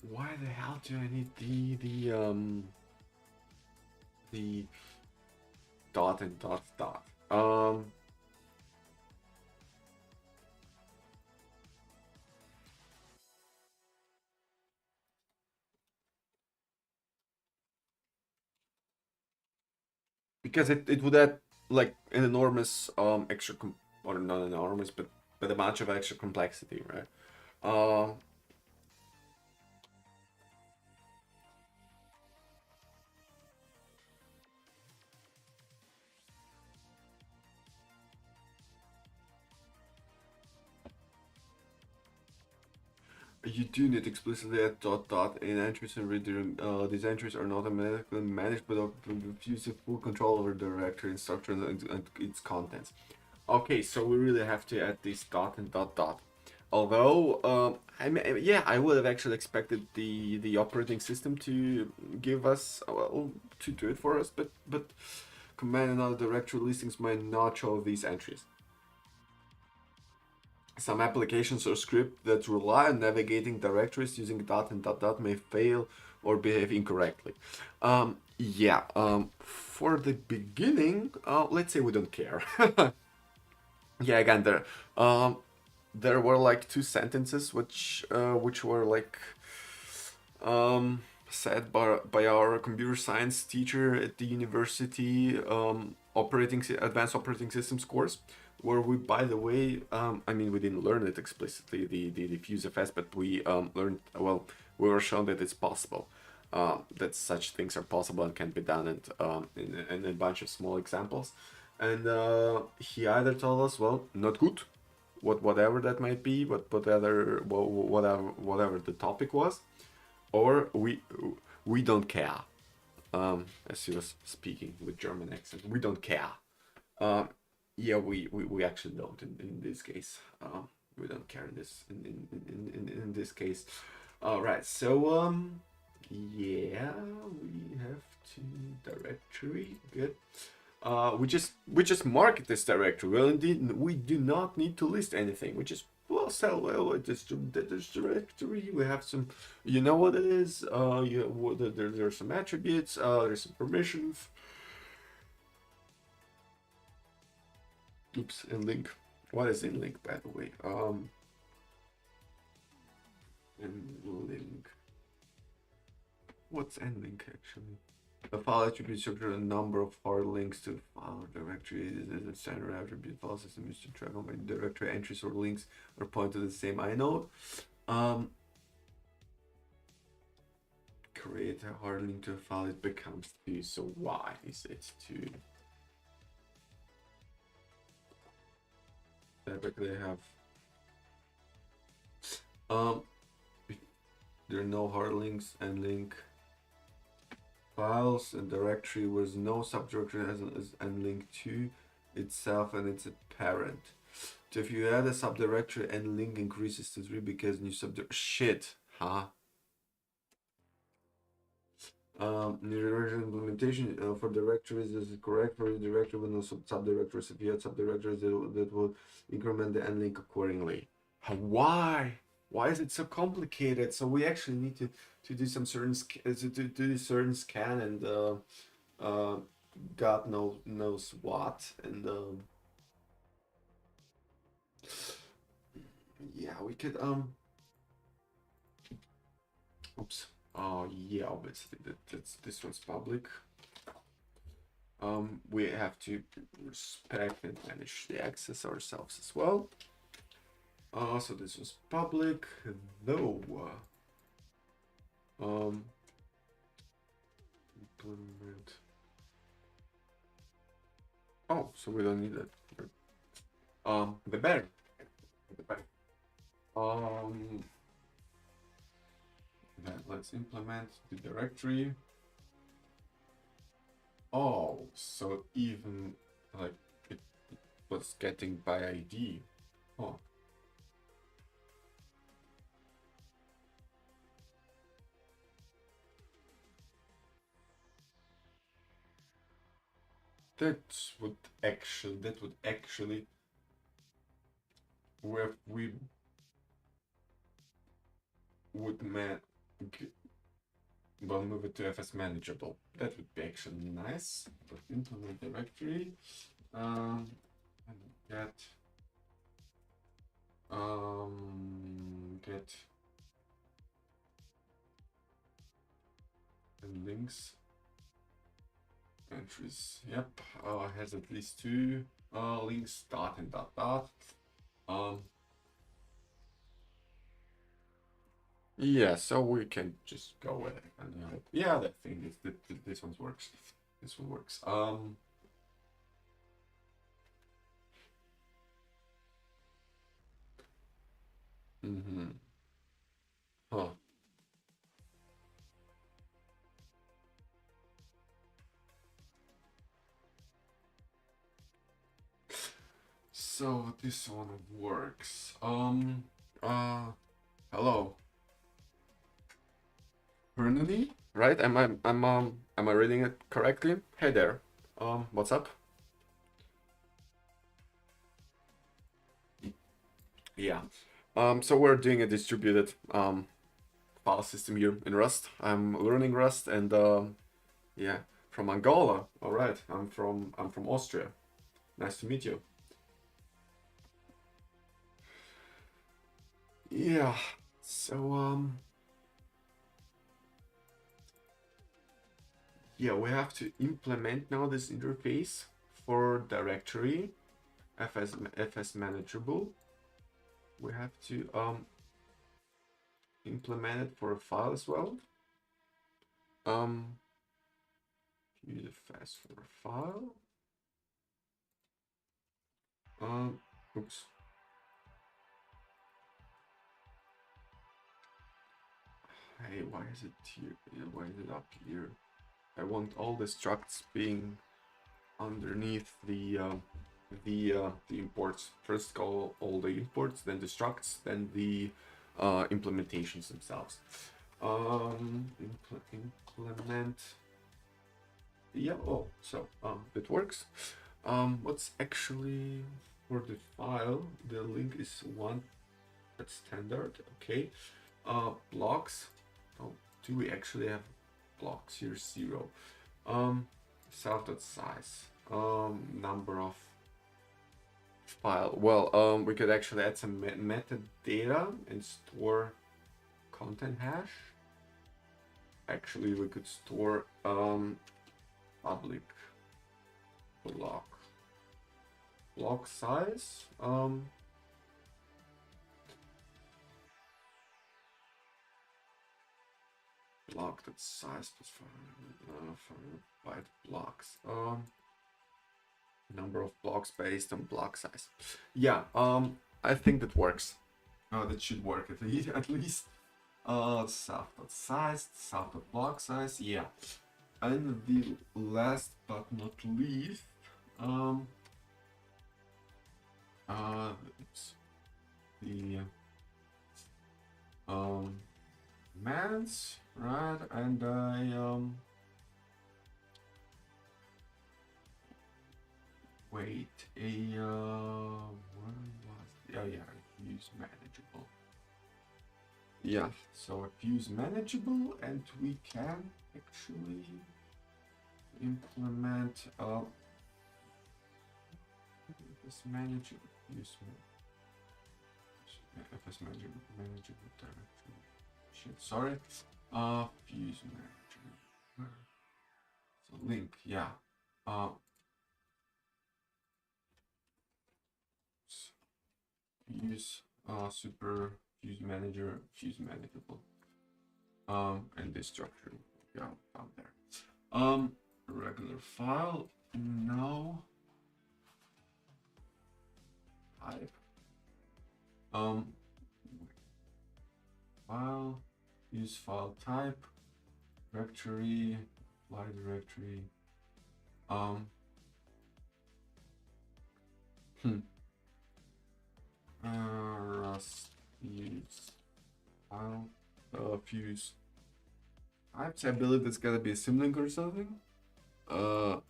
Why the hell do I need the dot and dot dot? Because it would add like an enormous extra or not enormous, but a bunch of extra complexity, right? You do need explicitly add dot dot in entries and read these entries are not automatically managed but use full control over the directory and structure and its contents. Okay, so we really have to add this dot and dot dot. Although, I mean, yeah, I would have actually expected the operating system to give us, well, to do it for us, but command and other directory listings might not show these entries. Some applications or scripts that rely on navigating directories using dot and dot dot may fail or behave incorrectly. Yeah, for the beginning, let's say we don't care. Yeah, again, there were like two sentences which were like said by our computer science teacher at the university advanced operating systems course, where we, by the way, I mean, we didn't learn it explicitly, the diffuse FS, but we learned, well, we were shown that it's possible, that such things are possible and can be done, and in a bunch of small examples. And he either told us, well, not good, whatever that might be, but whatever the topic was, or we don't care. As he was speaking with German accent, we don't care. Um, yeah, we actually don't in this case. We don't care in this case. All right, so yeah, we have to directory. Good. We just mark this directory. Well, indeed, we do not need to list anything. We just, well, sell, well, this directory. We have some, you know what it is. There's some attributes. There's some permissions. Oops, and link. What is in link, by the way? In link. What's in link actually? A file attribute structure a number of hard links to file directory. Is a standard attribute file system used to track how many directory entries or links are pointed to the same inode. Create a hard link to a file, it becomes 2. So why is it 2? Typically have there are no hard links and link files and directory was no subdirectory has and link to itself and it's a parent. So if you add a subdirectory and link increases to 3 because new shit, huh? Directory implementation for directories is correct for directory with no subdirectories. If you add subdirectories, that will increment the end link accordingly. Why? Why is it so complicated? So we actually need to do some certain to do certain scan and God knows what, and yeah, we could oops. Oh yeah, obviously this one's public. We have to respect and manage the access ourselves as well. So this was public, though. Implement. Oh, so we don't need that. The better. Um, then let's implement the directory. Oh, so even like it was getting by ID. Oh, that would actually where we would well move it to FS manageable. That would be actually nice. But implement directory. And get and links entries. Yep, has at least two links, dot and dot dot. Um, yeah, so we can just go with it. And yeah, that thing is this one works. This one works. Mm-hmm. Huh. So this one works. Hello, Hernani, right? Am I reading it correctly? Hey there. What's up? Yeah. So we're doing a distributed file system here in Rust. I'm learning Rust and yeah, from Angola. All right. I'm from Austria. Nice to meet you. Yeah. So yeah, we have to implement now this interface for directory fs manageable. We have to implement it for a file as well. Use a fast for a file. Oops. Hey, why is it here? Yeah, why is it up here? I want all the structs being underneath the imports. First call all the imports, then the structs, then the implementations themselves. Implement. Yeah. Oh, so it works. What's actually for the file? The link is one. That's standard. Okay. Blocks. Oh, do we actually have blocks here? 0. Self.size. Number of file. Well, we could actually add some metadata and store content hash. Actually, we could store public block size. Block that size plus for byte blocks. Number of blocks based on block size. Yeah, I think that works. That should work at least. Self.size, self.block size. Yeah, and the last but not least, it's the mans, right? And I wait what was oh yeah, use manageable. Yeah, so use manageable, and we can actually implement this manageable fs manageable directory. Shit, sorry. Fuse manager. So link, yeah. Use super fuse manager, fuse manageable. And this structure, yeah, down there. Regular file, no. Type. file, use file type, directory, apply directory. Um, hmm. Rust use file, fuse types. I believe it's gotta be a symlink or something. Uh,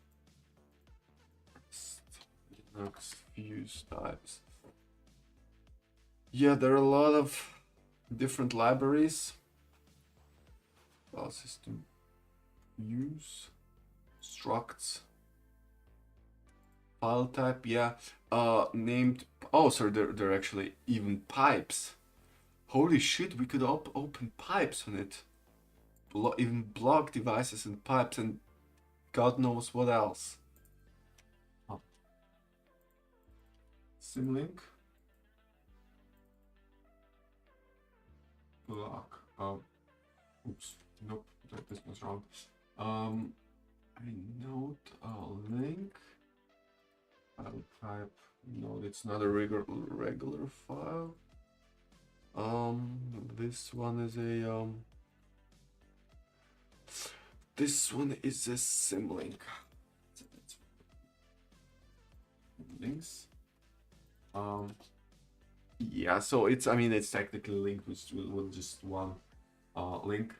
Linux fuse types. Yeah, there are a lot of different libraries. File system use structs. File type, yeah. Named. Oh, sorry. There are actually even pipes. Holy shit! We could open pipes on it. Even block devices and pipes and God knows what else. Oh. Symlink. Block. Oops. Nope. This was wrong. I note link. File type. No, it's not a regular file. This one is a This one is a symlink. Links. Yeah. So it's. I mean, it's technically linked with just one link.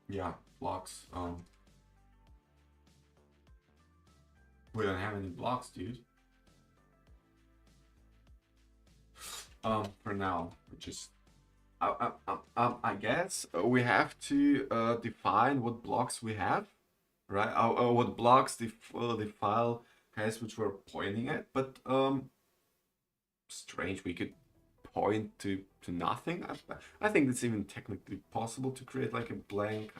Yeah. Blocks. We don't have any blocks, dude. For now, we just. I guess we have to define what blocks we have, right? What blocks the file has, which we're pointing at. But strange, we could point to nothing. I think it's even technically possible to create like a blank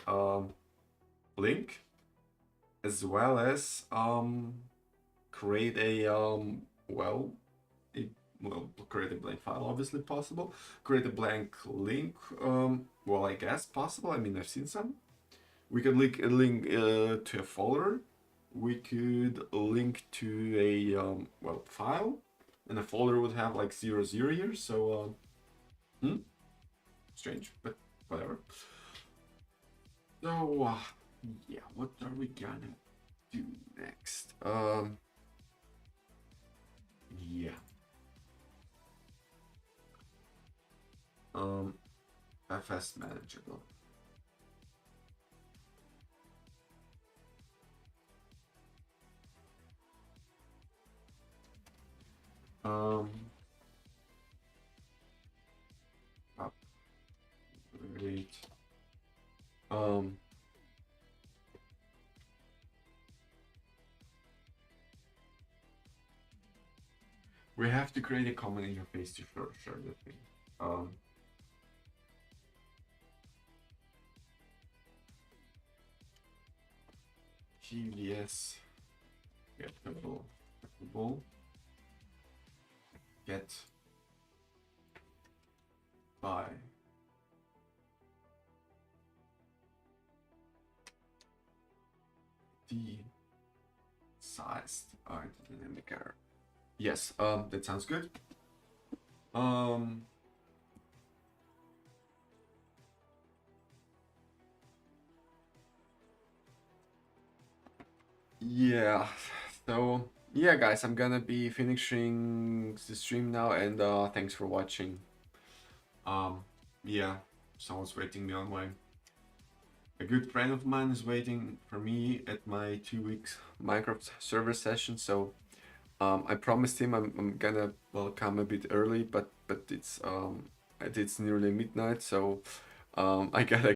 link, as well as create a well create a blank file, obviously possible. Create a blank link, well, I guess possible. I mean, I've seen some. We could link to a folder. We could link to a well, file, and a folder would have like 0, 0 here. So strange, but whatever. So yeah, what are we gonna do next? Yeah. FS manageable. Upgrade. We have to create a common interface to share the thing. GVS getable get by sized dynamic error. Yes, that sounds good. Yeah. So yeah, guys, I'm gonna be finishing the stream now, and thanks for watching. Yeah, someone's waiting me on my. A good friend of mine is waiting for me at my 2 weeks Minecraft server session. So I promised him I'm gonna come a bit early, but it's nearly midnight, so I gotta